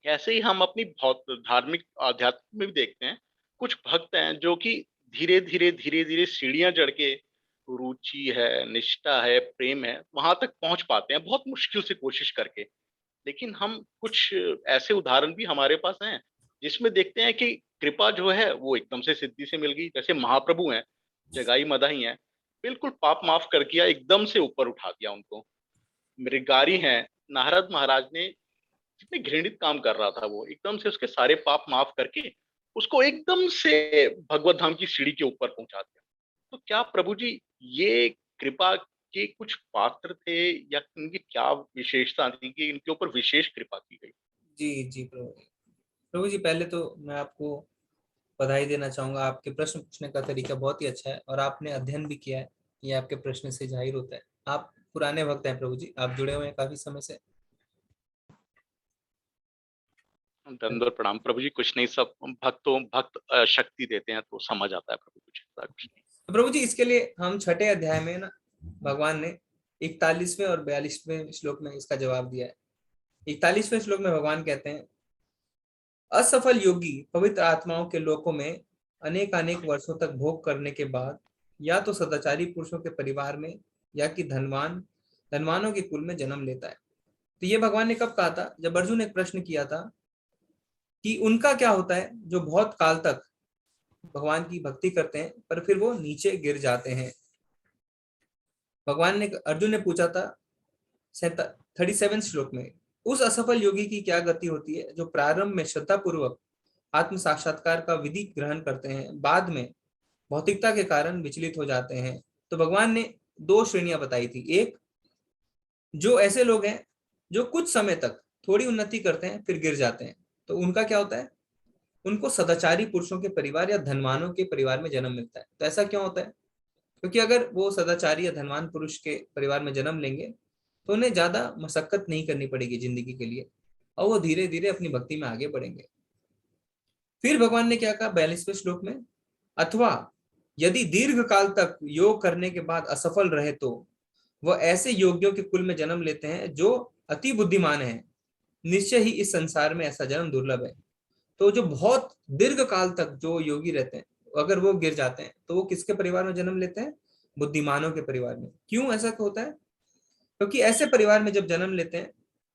ऐसे ही हम अपनी बहुत धार्मिक आध्यात्म में भी देखते हैं, कुछ भक्त हैं जो कि धीरे धीरे सीढ़ियां चढ़ के रुचि है, निष्ठा है, प्रेम है, वहां तक पहुंच पाते हैं बहुत मुश्किल से कोशिश करके। लेकिन हम कुछ ऐसे उदाहरण भी हमारे पास हैं जिसमें देखते हैं कि कृपा जो है वो एकदम से सिद्धि से मिल गई। जैसे महाप्रभु हैं, जगाई मदाही हैं, बिल्कुल पाप माफ कर दिया, एकदम से ऊपर उठा दिया उनको। मृगारी हैं, नारद महाराज ने कितने घृणित काम कर रहा था वो, एकदम से उसके सारे पाप माफ करके उसको एकदम से भगवत धाम की सीढ़ी के ऊपर पहुंचा दिया। तो क्या प्रभु जी ये कृपा के कुछ पात्र थे या इनकी क्या विशेषता थी कि इनके ऊपर विशेष कृपा की गई? जी जी प्रभु। प्रभु जी पहले तो मैं आपको बधाई देना चाहूंगा, आपके प्रश्न पूछने का तरीका बहुत ही अच्छा है और आपने अध्ययन भी किया है, ये आपके प्रश्न से जाहिर होता है। आप पुराने भक्त हैं प्रभु जी, आप जुड़े हुए हैं काफी समय से। दंडवत प्रणाम प्रभु जी। कुछ नहीं, सब भक्त शक्ति देते हैं तो समझ आता है प्रभु जी, कुछ नहीं। तो प्रभु जी इसके लिए हम छठे अध्याय में ना भगवान ने 41वें और 42वें श्लोक में इसका जवाब दिया है। 41वें श्लोक में भगवान कहते हैं, असफल योगी पवित्र आत्माओं के लोकों में अनेक वर्षों तक भोग करने के बाद या तो सदाचारी पुरुषों के परिवार में या कि धनवानों के कुल में जन्म लेता है। तो ये भगवान ने कब कहा था? जब अर्जुन ने एक प्रश्न किया था कि उनका क्या होता है जो बहुत काल तक भगवान की भक्ति करते हैं पर फिर वो नीचे गिर जाते हैं। अर्जुन ने पूछा था 37 श्लोक में, उस असफल योगी की क्या गति होती है जो प्रारंभ में श्रद्धा पूर्वक आत्म साक्षात्कार का विधि ग्रहण करते हैं, बाद में भौतिकता के कारण विचलित हो जाते हैं। तो भगवान ने दो श्रेणियां बताई थी। एक, जो ऐसे लोग हैं जो कुछ समय तक थोड़ी उन्नति करते हैं फिर गिर जाते हैं, तो उनका क्या होता है? उनको सदाचारी पुरुषों के परिवार या धनवानों के परिवार में जन्म मिलता है। तो ऐसा क्यों होता है? क्योंकि अगर वो सदाचारी या धनवान पुरुष के परिवार में जन्म लेंगे तो उन्हें ज्यादा मशक्कत नहीं करनी पड़ेगी जिंदगी के लिए और वो धीरे धीरे अपनी भक्ति में आगे बढ़ेंगे। फिर भगवान ने क्या कहा 42वें श्लोक में, अथवा यदि दीर्घ काल तक योग करने के बाद असफल रहे तो वह ऐसे योगियों के कुल में जन्म लेते हैं जो अति बुद्धिमान हैं। निश्चय ही इस संसार में ऐसा जन्म दुर्लभ है। तो जो बहुत दीर्घ काल तक जो योगी रहते हैं, अगर वो गिर जाते हैं तो वो किसके परिवार में जन्म लेते हैं? बुद्धिमानों के परिवार में। क्यों ऐसा होता है? क्योंकि ऐसे परिवार में जब जन्म लेते हैं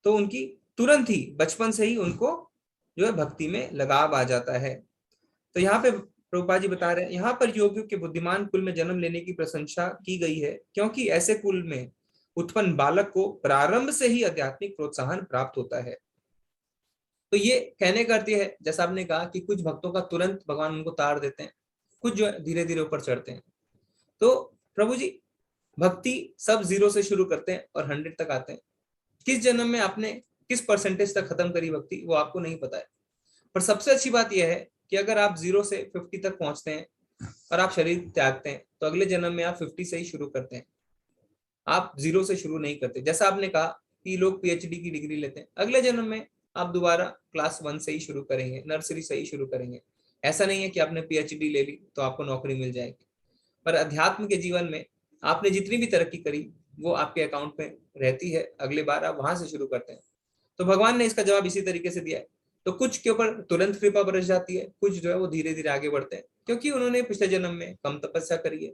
तो उनकी तुरंत ही बचपन से ही उनको जो है भक्ति में लगाव आ जाता है। तो यहाँ पे प्रभुपाद जी बता रहे हैं, यहाँ पर योगियों के बुद्धिमान कुल में जन्म लेने की प्रशंसा की गई है क्योंकि ऐसे कुल में उत्पन्न बालक को प्रारंभ से ही आध्यात्मिक प्रोत्साहन प्राप्त होता है। तो ये कहने का अर्थ है, जैसा आपने कहा कि कुछ भक्तों का तुरंत भगवान उनको तार देते हैं, कुछ जो है धीरे धीरे ऊपर चढ़ते हैं। तो प्रभु जी भक्ति सब 0 से शुरू करते हैं और 100 तक आते हैं। किस जन्म में आपने किस परसेंटेज तक खत्म करी भक्ति वो आपको नहीं पता है, पर सबसे अच्छी बात यह है कि अगर आप 0 से 50 तक पहुंचते हैं और आप शरीर त्यागते हैं तो अगले जन्म में आप 50 से ही शुरू करते हैं। आप 0 से शुरू नहीं करते। जैसा आपने कहा कि लोग पीएचडी की डिग्री लेते हैं, अगले जन्म में आप दोबारा क्लास 1 से ही शुरू करेंगे, नर्सरी से ही शुरू करेंगे। ऐसा नहीं है कि आपने पीएचडी ले ली तो आपको नौकरी मिल जाएगी। पर अध्यात्म के जीवन में आपने जितनी भी तरक्की करी वो आपके अकाउंट में रहती है, अगले बार आप वहां से शुरू करते हैं। तो भगवान ने इसका जवाब इसी तरीके से दिया है। तो कुछ के ऊपर तुरंत कृपा बरस जाती है, कुछ जो है वो धीरे धीरे आगे बढ़ते हैं क्योंकि उन्होंने पिछले जन्म में कम तपस्या करी है,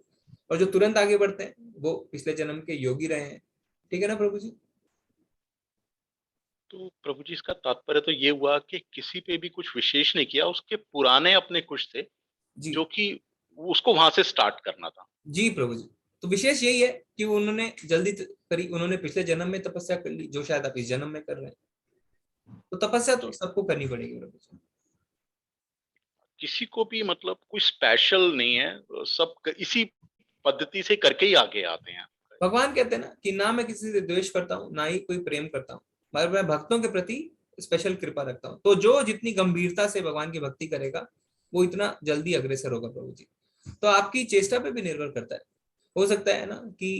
और जो तुरंत आगे बढ़ते हैं वो पिछले जन्म के योगी रहे हैं। ठीक है ना प्रभु जी? तो प्रभु जी इसका तात्पर्य तो ये हुआ कि किसी पे भी कुछ विशेष नहीं किया, उसके पुराने अपने कुछ थे जी जो कि उसको वहां से स्टार्ट करना था। जी प्रभु जी। तो विशेष यही है कि उन्होंने जल्दी करी, उन्होंने पिछले जन्म में तपस्या कर ली जो शायद आप इस जन्म में कर रहे हैं। तो तपस्या तो सबको करनी पड़ेगी प्रभु जी। किसी को भी मतलब कोई स्पेशल नहीं है, सब इसी पद्धति से करके ही आगे आते हैं। भगवान कहते हैं ना कि ना मैं किसी से द्वेष करता हूँ, ना ही कोई प्रेम करता हूँ, मगर मैं भक्तों के प्रति स्पेशल कृपा रखता हूँ। तो जो जितनी गंभीरता से भगवान की भक्ति करेगा वो इतना जल्दी अग्रसर होगा प्रभु जी। तो आपकी चेष्टा पे भी निर्भर करता है। हो सकता है ना कि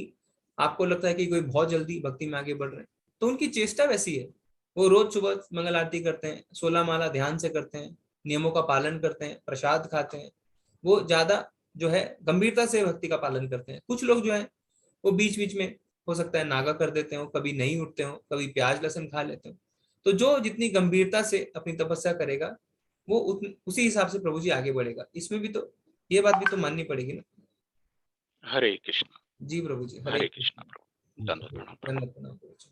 आपको लगता है कि कोई बहुत जल्दी भक्ति में आगे बढ़ रहे हैं, तो उनकी चेष्टा वैसी है। वो रोज सुबह मंगल आरती करते हैं, 16 माला ध्यान से करते हैं, नियमों का पालन करते हैं, प्रसाद खाते हैं, वो ज्यादा जो है गंभीरता से भक्ति का पालन करते हैं। कुछ लोग जो है वो बीच बीच में हो सकता है नागा कर देते हो, कभी नहीं उठते हो, कभी प्याज लहसुन खा लेते हो। तो जो जितनी गंभीरता से अपनी तपस्या करेगा वो उसी हिसाब से प्रभु जी आगे बढ़ेगा। इसमें भी तो ये बात भी तो माननी पड़ेगी ना। हरे कृष्णा। जी प्रभु जी। हरे कृष्णा प्रभु। धन्यवाद प्रणाम प्रभु। धन्यवाद प्रणाम प्रभु जी।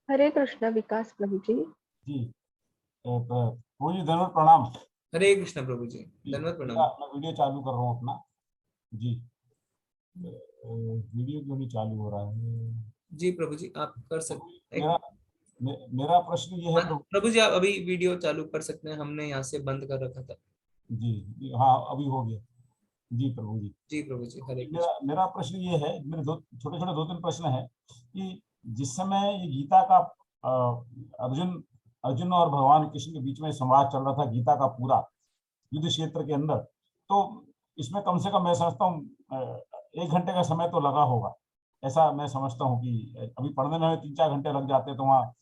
हरे कृष्ण विकास प्रभु जी। जी प्रभु जी धन्यवाद प्रणाम। हरे कृष्ण प्रभु जी। जी, धन्यवाद प्रणाम। मैं वीडियो चालू कर रहा हूँ अपना। जी वीडियो क्यों नहीं चालू हो रहा है? जी प्रभु जी आप कर सकते हैं। मेरा प्रश्न ये है प्रभु जी आप अभी वीडियो चालू कर सकते हैं, हमने यहाँ से बंद कर रखा था। जी हाँ अभी हो गया। जी प्रभु जी। जी प्रभु जी। हरे कृष्ण। मेरा प्रश्न ये है, मेरे छोटे छोटे 2-3 प्रश्न है कि जिस समय ये गीता का अर्जुन और भगवान कृष्ण के बीच में संवाद चल रहा था गीता का पूरा युद्ध क्षेत्र के अंदर, तो इसमें कम से कम मैं समझता हूँ 1 घंटे का समय तो लगा होगा। ऐसा मैं समझता हूँ कि अभी पढ़ने में 3-4 घंटे लग जाते हैं, तो वहाँ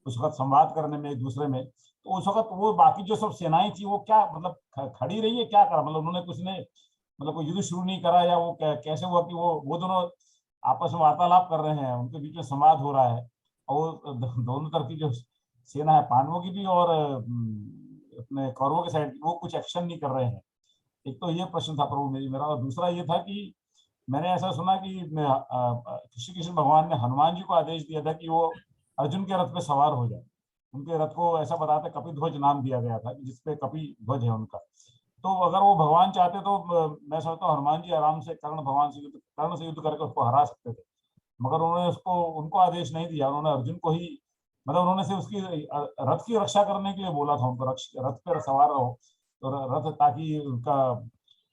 उस वक्त संवाद करने में एक दूसरे में, तो उस वक्त वो बाकी जो सब सेनाएं थी वो क्या मतलब खड़ी रही है, क्या करा, मतलब उन्होंने कुछ ने मतलब कोई युद्ध शुरू नहीं करा, या वो कैसे हुआ कि वो दोनों आपस में वार्तालाप कर रहे हैं, उनके बीच में संवाद हो रहा है, और दोनों तरफ की जो सेना है पांडवों की भी और अपने कौरवों के साइड वो कुछ एक्शन नहीं कर रहे हैं। एक तो ये प्रश्न था प्रभु मेरा, और दूसरा ये था कि मैंने ऐसा सुना कि श्री कृष्ण भगवान ने हनुमान जी को आदेश दिया था कि वो अर्जुन के रथ पे सवार हो जाए। उनके रथ को ऐसा बताते कपिध्वज नाम दिया गया था, जिसपे कपिध्वज है उनका। तो अगर वो भगवान चाहते तो मैं समझता हूँ हनुमान जी आराम से कर्ण से युद्ध करके उसको हरा सकते थे, मगर उन्होंने उनको आदेश नहीं दिया। उन्होंने अर्जुन को ही मतलब उन्होंने से उसकी रथ की रक्षा करने के लिए बोला था उनको, रथ पर सवार रहो तो रथ, ताकि उनका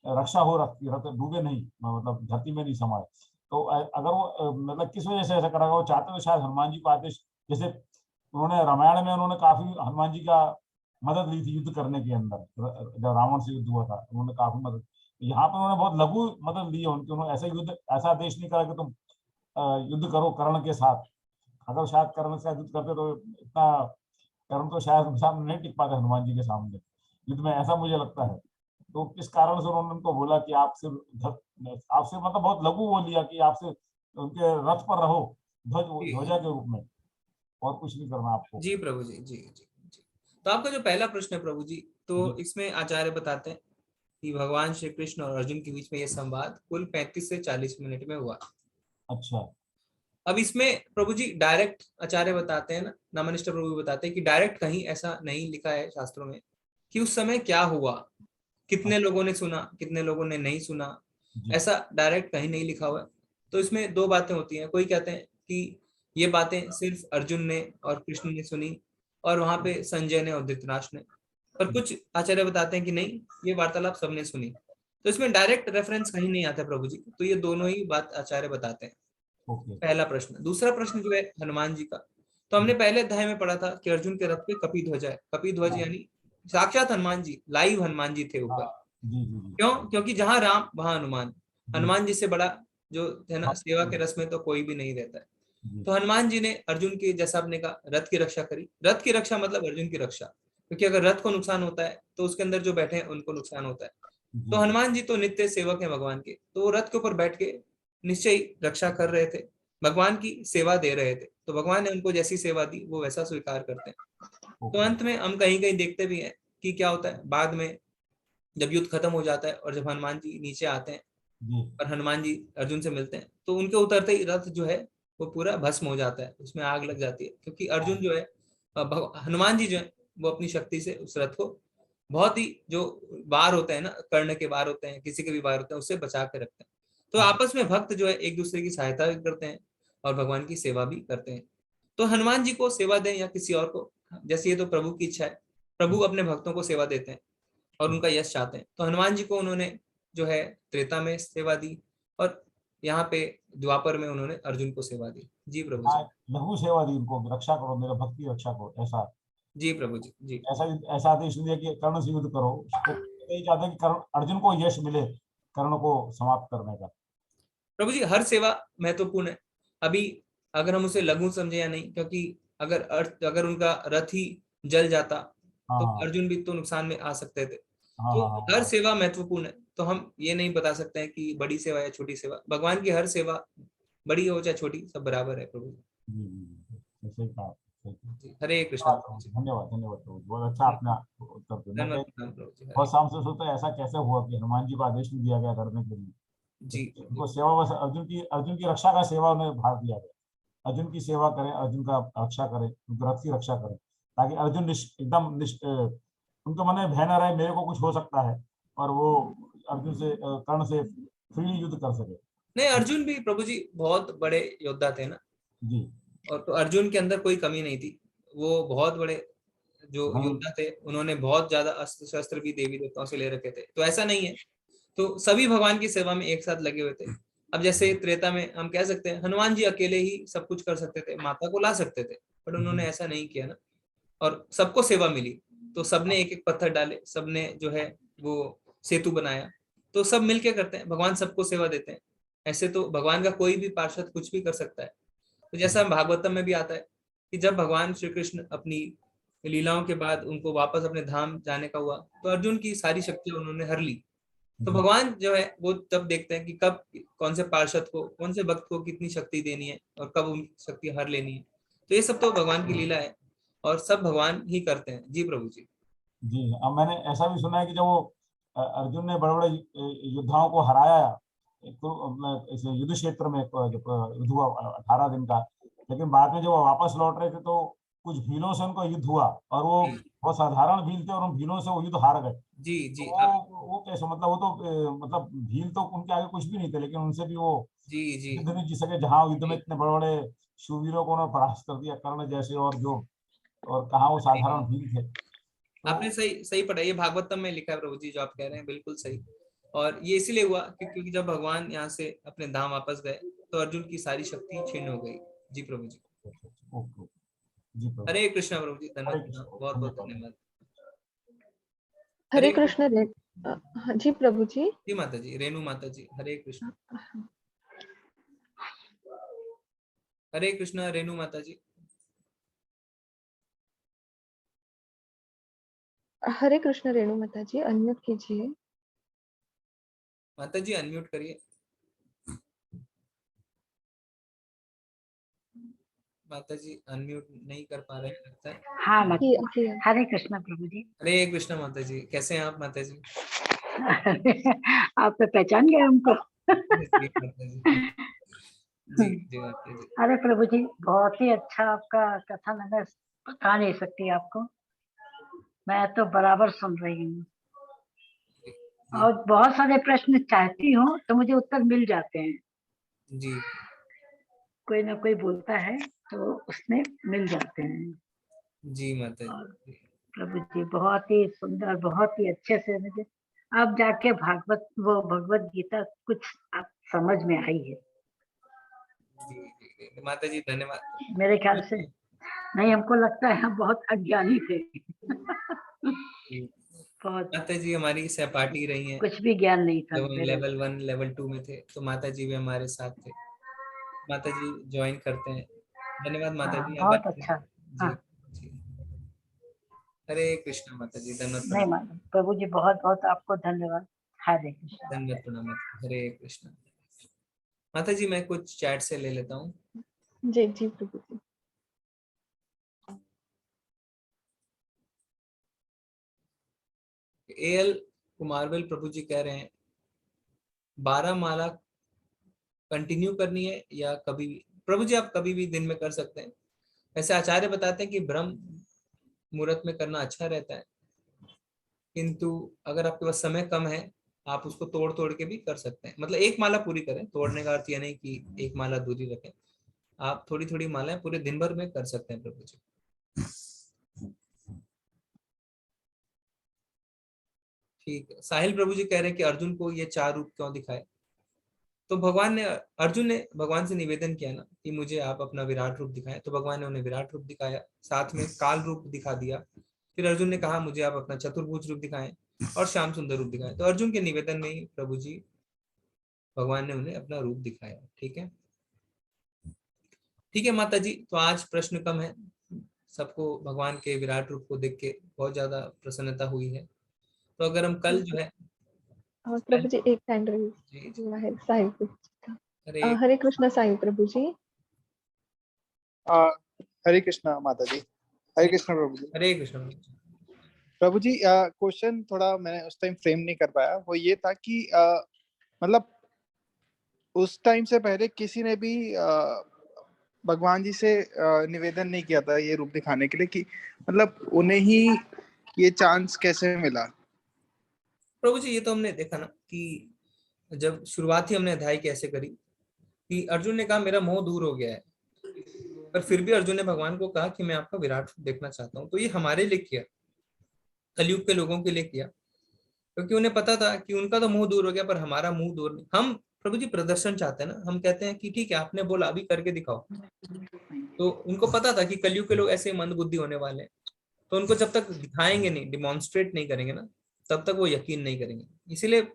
रक्षा हो, रथ डूबे नहीं, मतलब धरती में नहीं समाये। तो अगर वो मतलब किस वजह से ऐसा करा, वो चाहते तो शायद हनुमान जी को आदेश, जैसे उन्होंने रामायण में उन्होंने काफी हनुमान जी का मदद ली थी युद्ध करने के अंदर, जब रावण से युद्ध हुआ था उन्होंने काफी मदद। यहाँ पर उन्होंने बहुत लघु मदद ली है उनकी, उन्होंने ऐसा आदेश नहीं करा कि तुम युद्ध करो कर्ण के साथ। अगर शायद कर्ण से युद्ध करते तो इतना कर्ण तो शायद सामने नहीं टिक पाते हनुमान जी के सामने युद्ध में, ऐसा मुझे लगता है। तो किस कारण से उन्होंने उनको बोला कि आपसे मतलब बहुत लघु वो लिया कि आपसे उनके रथ पर रहो ध्वजा के रूप में, और कुछ नहीं करना आपको। जी प्रभु जी। जी जी जी। तो आपका जो पहला प्रश्न है प्रभु जी, तो इसमें आचार्य बताते हैं कि भगवान श्री कृष्ण और अर्जुन के बीच में यह संवाद कुल 35 से 40 मिनट में हुआ। अच्छा। अब इसमें प्रभु जी डायरेक्ट आचार्य बताते हैं ना, नामनिष्ठ प्रभु बताते हैं कि डायरेक्ट कहीं ऐसा नहीं लिखा है शास्त्रों में कि उस समय क्या हुआ, कितने लोगों ने सुना, कितने लोगों ने नहीं सुना, ऐसा डायरेक्ट कहीं नहीं लिखा हुआ है। तो इसमें 2 बातें होती हैं। कोई कहते हैं कि ये बातें सिर्फ अर्जुन ने और कृष्ण ने सुनी, और वहां पे संजय ने और धृतराष्ट्र ने, और कुछ आचार्य बताते हैं कि नहीं, ये वार्तालाप सबने सुनी। तो इसमें डायरेक्ट रेफरेंस कहीं नहीं आता प्रभु जी। तो ये दोनों ही बात आचार्य बताते हैं। पहला प्रश्न। दूसरा प्रश्न जो है हनुमान जी का, तो हमने पहले अध्याय में पढ़ा था कि अर्जुन के रथ पे कपिध्वज है। कपिध्वज यानी साक्षात हनुमान जी, लाइव हनुमान जी थे ऊपर। क्यों? क्योंकि जहां राम वहां हनुमान, हनुमान जी से बड़ा जो है ना सेवा के रस में तो कोई भी नहीं रहता है। तो हनुमान जी ने अर्जुन की, जैसा आपने कहा, रथ की रक्षा करी। रथ की रक्षा मतलब अर्जुन की रक्षा, क्योंकि अगर रथ को नुकसान होता है तो उसके अंदर जो बैठे हैं उनको नुकसान होता है। तो हनुमान जी तो नित्य सेवक हैं भगवान के, तो वो रथ के ऊपर बैठ के निश्चय रक्षा कर रहे थे, भगवान की सेवा दे रहे थे। तो भगवान ने उनको जैसी सेवा दी वो वैसा स्वीकार करते हैं। तो अंत में हम कहीं कहीं देखते भी हैं कि क्या होता है, बाद में जब युद्ध खत्म हो जाता है और जब हनुमान जी नीचे आते हैं और हनुमान जी अर्जुन से मिलते हैं, तो उनके उतरते ही रथ जो है वो पूरा भस्म हो जाता है, उसमें आग लग जाती है। क्योंकि अर्जुन जो है, हनुमान जी जो है वो अपनी शक्ति से उस रथ को बहुत ही जो वार होते हैं ना, कर्ण के वार होते हैं, किसी के भी वार होते हैं, उससे बचा के रखते हैं। तो आपस में भक्त जो है एक दूसरे की सहायता भी करते हैं और भगवान की सेवा भी करते हैं। तो हनुमान जी को सेवा दें या किसी और को, जैसे ये तो प्रभु की इच्छा है, प्रभु अपने भक्तों को सेवा देते हैं और उनका यश चाहते हैं। तो हनुमान जी को उन्होंने जो है त्रेता में सेवा दी और यहाँ पे द्वापर में उन्होंने अर्जुन को सेवा दी। जी प्रभु जी। लघु सेवा दी उनको, रक्षा करो, मेरे भक्त की रक्षा करो, ऐसा जी प्रभु जी। जी ऐसा ऐसा आदेश दिया कि कर्ण से युद्ध करो। उसको यही चाहते हैं कि कर्ण, अर्जुन को यश मिले कर्ण को समाप्त करने का। प्रभु जी, हर सेवा महत्वपूर्ण है। अभी अगर हम उसे लघु समझे या नहीं, क्योंकि अगर उनका रथ ही जल जाता तो हाँ अर्जुन भी तो नुकसान में आ सकते थे। हाँ तो हाँ हर हाँ। सेवा महत्वपूर्ण है। तो हम ये नहीं बता सकते हैं कि बड़ी सेवा या छोटी सेवा, भगवान की हर सेवा बड़ी हो चाहे छोटी, सब बराबर है प्रभु जी। जी, सही कहा, सही कहा। जी, हरे कृष्ण प्रभु जी। धन्यवाद धन्यवाद प्रभु, बहुत अच्छा आपने उत्तर दिया। मैं धन्यवाद प्रणाम प्रभु जी। बहुत शाम से सोचता ऐसा कैसे हुआ कि हनुमान जी को आदेश नहीं दिया गया करने के लिए। जी उनको सेवा, बस अर्जुन की रक्षा का सेवा उन्हें भाग दिया गया। अर्जुन की सेवा करें, अर्जुन का रक्षा करें, उनके रथ की रक्षा करें, ताकि अर्जुन उनके मन में भय न रहे मेरे को कुछ हो सकता है, और वो अर्जुन से कर्ण से फ्रीली युद्ध कर सके। नहीं, अर्जुन भी प्रभु जी बहुत बड़े योद्धा थे ना, जी और तो अर्जुन के अंदर कोई कमी नहीं थी। वो बहुत बड़े जो हाँ योद्धा थे, उन्होंने बहुत ज्यादा अस्त्र शस्त्र भी देवी देवताओं से ले रखे थे। तो ऐसा नहीं है, तो सभी भगवान की सेवा में एक साथ लगे हुए थे। अब जैसे त्रेता में हम कह सकते हैं हनुमान जी अकेले ही सब कुछ कर सकते थे, माता को ला सकते थे, पर उन्होंने ऐसा नहीं किया ना, और सबको सेवा मिली। तो सबने एक एक पत्थर डाले, सबने जो है वो सेतु बनाया। तो सब मिलके करते हैं, भगवान सबको सेवा देते हैं। ऐसे तो भगवान का कोई भी पार्षद कुछ भी कर सकता है। तो जैसा भागवतम में भी आता है कि जब भगवान श्री कृष्ण अपनी लीलाओं के बाद उनको वापस अपने धाम जाने का हुआ, तो अर्जुन की सारी शक्तियां उन्होंने हर ली। तो भगवान जो है वो तब देखते हैं कि कब कौन से पार्षद को, कौन से भक्त को कितनी शक्ति देनी है और कब उनकी शक्ति हर लेनी है। तो ये सब तो भगवान की लीला है और सब भगवान ही करते हैं। जी प्रभु जी। जी। अब मैंने ऐसा भी सुना है कि जब वो अर्जुन ने बड़े बड़े योद्धाओं को हराया इस युद्ध क्षेत्र में, जब युद्ध हुआ 18 दिन का, लेकिन बाद में जब वो वापस लौट रहे थे तो कुछ भीलों से उनको युद्ध हुआ, और वो बहुत साधारण भील थे, और उन भीलों से वो युद्ध हार गए। जी जी। तो वो कैसे, मतलब वो तो मतलब भील तो उनके आगे कुछ भी नहीं थे, लेकिन उनसे भी वो जी जी युद्ध नहीं जीत सके, जहाँ युद्ध में इतने बड़े बड़े शूरवीरों को उन्होंने परास्त कर दिया, कर्ण जैसे, और कहाँ वो साधारण भील थे। आपने सही सही पढ़ा, ये भागवतम में लिखा है प्रभु जी, जो आप कह रहे हैं बिल्कुल सही। और ये इसीलिए हुआ क्योंकि जब भगवान यहाँ से अपने धाम वापस गए तो अर्जुन की सारी शक्ति छीन हो गई। जी प्रभु जी। ओके, जी प्रभु। हरे कृष्णा प्रभु जी, हरे धन्यवाद, कृष्ण, बहुत बहुत धन्यवाद। धन्यवाद। हरे कृष्ण हाँ जी प्रभु जी। जी माता जी, रेणु माता जी, हरे कृष्ण। हरे कृष्णा रेणु माता जी। हरे कृष्ण रेणु माता जी, अनम्यूट कीजिए। माता जी अनम्यूट करिए। माता जी अनम्यूट नहीं कर पा रहे हैं लगता है। हाँ माता किया किया। हरे कृष्ण प्रभु जी। हरे कृष्णा माता जी, कैसे हैं आप माता जी? आप तो पहचान गए हमको। जी माता जी। जी जी माता जी। अरे प्रभु जी, बहुत ही अच्छा आपका कथन है, मैं बता नहीं सकती आपको, मैं तो बराबर सुन रही हूँ, और बहुत सारे प्रश्न चाहती हूँ तो मुझे उत्तर मिल जाते हैं। जी कोई ना कोई बोलता है तो उसमें मिल जाते हैं। जी माता और जी। प्रभु जी बहुत ही सुंदर, बहुत ही अच्छे से मुझे अब जाके भगवत गीता कुछ आप समझ में आई है। जी माता जी धन्यवाद। मेरे ख्याल से नहीं, हमको लगता है हम बहुत अज्ञानी थे। बहुत, माता जी हमारी सहपाठी रही हैं कुछ भी ज्ञान नहीं था जब हम मेरे। लेवल 1 लेवल 2 में थे, तो माता जी भी हमारे साथ थे। माता जी ज्वाइन करते हैं। धन्यवाद माता जी, आप बहुत बताइए। अच्छा। जी जी। हरे कृष्णा माता जी, धन्यवाद नहीं प्रणाम। प्रभु जी, बहुत बहुत आपको धन्यवाद। हरे कृष्ण। धन्यवाद प्रणाम। हरे कृष्णा। माता जी मैं कुछ चैट से ले लेता हूँ। जी जी प्रभु जी। एएल कुमारवेल प्रभु जी कह रहे हैं 12 माला कंटिन्यू करनी है या कभी भी? प्रभु जी आप कभी भी दिन में कर सकते हैं। वैसे आचार्य बताते हैं कि ब्रह्म मुहूर्त में करना अच्छा रहता है, किंतु अगर आपके पास समय कम है आप उसको तोड़ तोड़ के भी कर सकते हैं। मतलब एक माला पूरी करें, तोड़ने का अर्थ यह नहीं कि एक माला दूरी रखें, आप थोड़ी थोड़ी मालाएं पूरे दिन भर में कर सकते हैं प्रभु जी। ठीक है। साहिल प्रभु जी कह रहे हैं कि अर्जुन को ये 4 रूप क्यों दिखाए। तो अर्जुन ने भगवान से निवेदन किया ना कि मुझे आप अपना विराट रूप दिखाएं, तो भगवान ने उन्हें विराट रूप दिखाया, साथ में काल रूप दिखा दिया। फिर अर्जुन ने कहा मुझे आप अपना चतुर्भुज रूप दिखाएं और श्याम सुंदर रूप दिखाएं। तो अर्जुन के निवेदन में ही प्रभु जी भगवान ने उन्हें अपना रूप दिखाया। ठीक है, ठीक है माता जी। तो आज प्रश्न कम है, सबको भगवान के विराट रूप को देख के बहुत ज्यादा प्रसन्नता हुई है। तो अगर हम कल जो है और प्रभु जी एक हैंड रेज जी जी, हुआ है साई प्रभु जी का। अरे हरे कृष्णा साई प्रभु जी। हरे कृष्णा माता जी। हरे कृष्णा प्रभु जी। हरे कृष्ण प्रभु जी क्वेश्चन थोड़ा मैंने उस टाइम फ्रेम नहीं कर पाया। वो ये था कि मतलब उस टाइम से पहले किसी ने भी भगवान जी से निवेदन नहीं किया था ये रूप दिखाने के लिए, कि मतलब उन्हें ही ये चांस कैसे मिला। प्रभु जी ये तो हमने देखा ना कि जब शुरुआत ही हमने अध्याय कैसे करी कि अर्जुन ने कहा मेरा मोह दूर हो गया है, पर फिर भी अर्जुन ने भगवान को कहा कि मैं आपका विराट रूप देखना चाहता हूँ। तो ये हमारे लिए किया, कलयुग के लोगों के लिए किया, क्योंकि उन्हें पता था कि उनका तो मुंह दूर हो गया पर हमारा मुंह दूर नहीं। हम प्रभु जी प्रदर्शन चाहते हैं ना, हम कहते हैं कि ठीक है आपने बोला अभी करके दिखाओ। तो उनको पता था कि कलयुग के लोग ऐसे मंदबुद्धि होने वाले हैं, तो उनको जब तक दिखाएंगे नहीं, डिमॉन्स्ट्रेट नहीं करेंगे ना, तब तक वो यकीन नहीं करेंगे। इसीलिए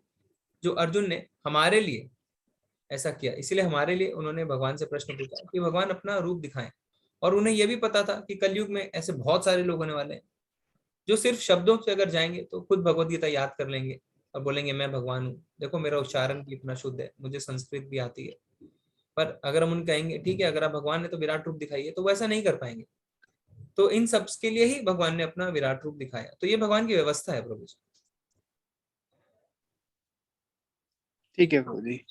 जो अर्जुन ने हमारे लिए ऐसा किया, इसीलिए हमारे लिए उन्होंने भगवान से प्रश्न पूछा कि भगवान अपना रूप दिखाएं। और उन्हें यह भी पता था कि कलयुग में ऐसे बहुत सारे लोग होने वाले हैं जो सिर्फ शब्दों से अगर जाएंगे तो खुद भगवत गीता याद कर लेंगे और बोलेंगे मैं भगवान हूँ, देखो मेरा उच्चारण भी इतना शुद्ध है, मुझे संस्कृत भी आती है। पर अगर हम उन कहेंगे ठीक है अगर आप भगवान ने तो विराट रूप दिखाई है, तो वैसा नहीं कर पाएंगे। तो इन सब के लिए ही भगवान ने अपना विराट रूप दिखाया। तो ये भगवान की व्यवस्था है प्रभु जी। ठीक है प्रभु जी।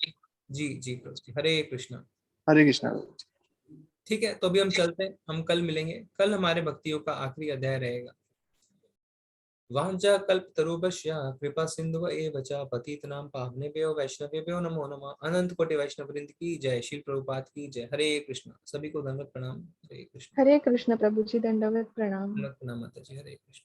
जी जी प्रभु जी, हरे कृष्णा। हरे कृष्णा। ठीक है, तो अभी हम चलते हैं, हम कल मिलेंगे। कल हमारे भक्तियों का आखिरी अध्याय रहेगा। वाञ्छा कल्पतरुभ्यश्च कृपा सिंधु एव च पतितनां पावनेभ्यो वैष्णवेभ्यो नमो नमः। अनंत कोटि वैष्णव वृंद की जय, श्री प्रभुपाद की जय। हरे कृष्णा। सभी को धन्यवाद, प्रणाम। हरे कृष्ण। हरे कृष्ण प्रभु जी, दंडवत प्रणाम। प्रणाम माता जी। हरे कृष्ण।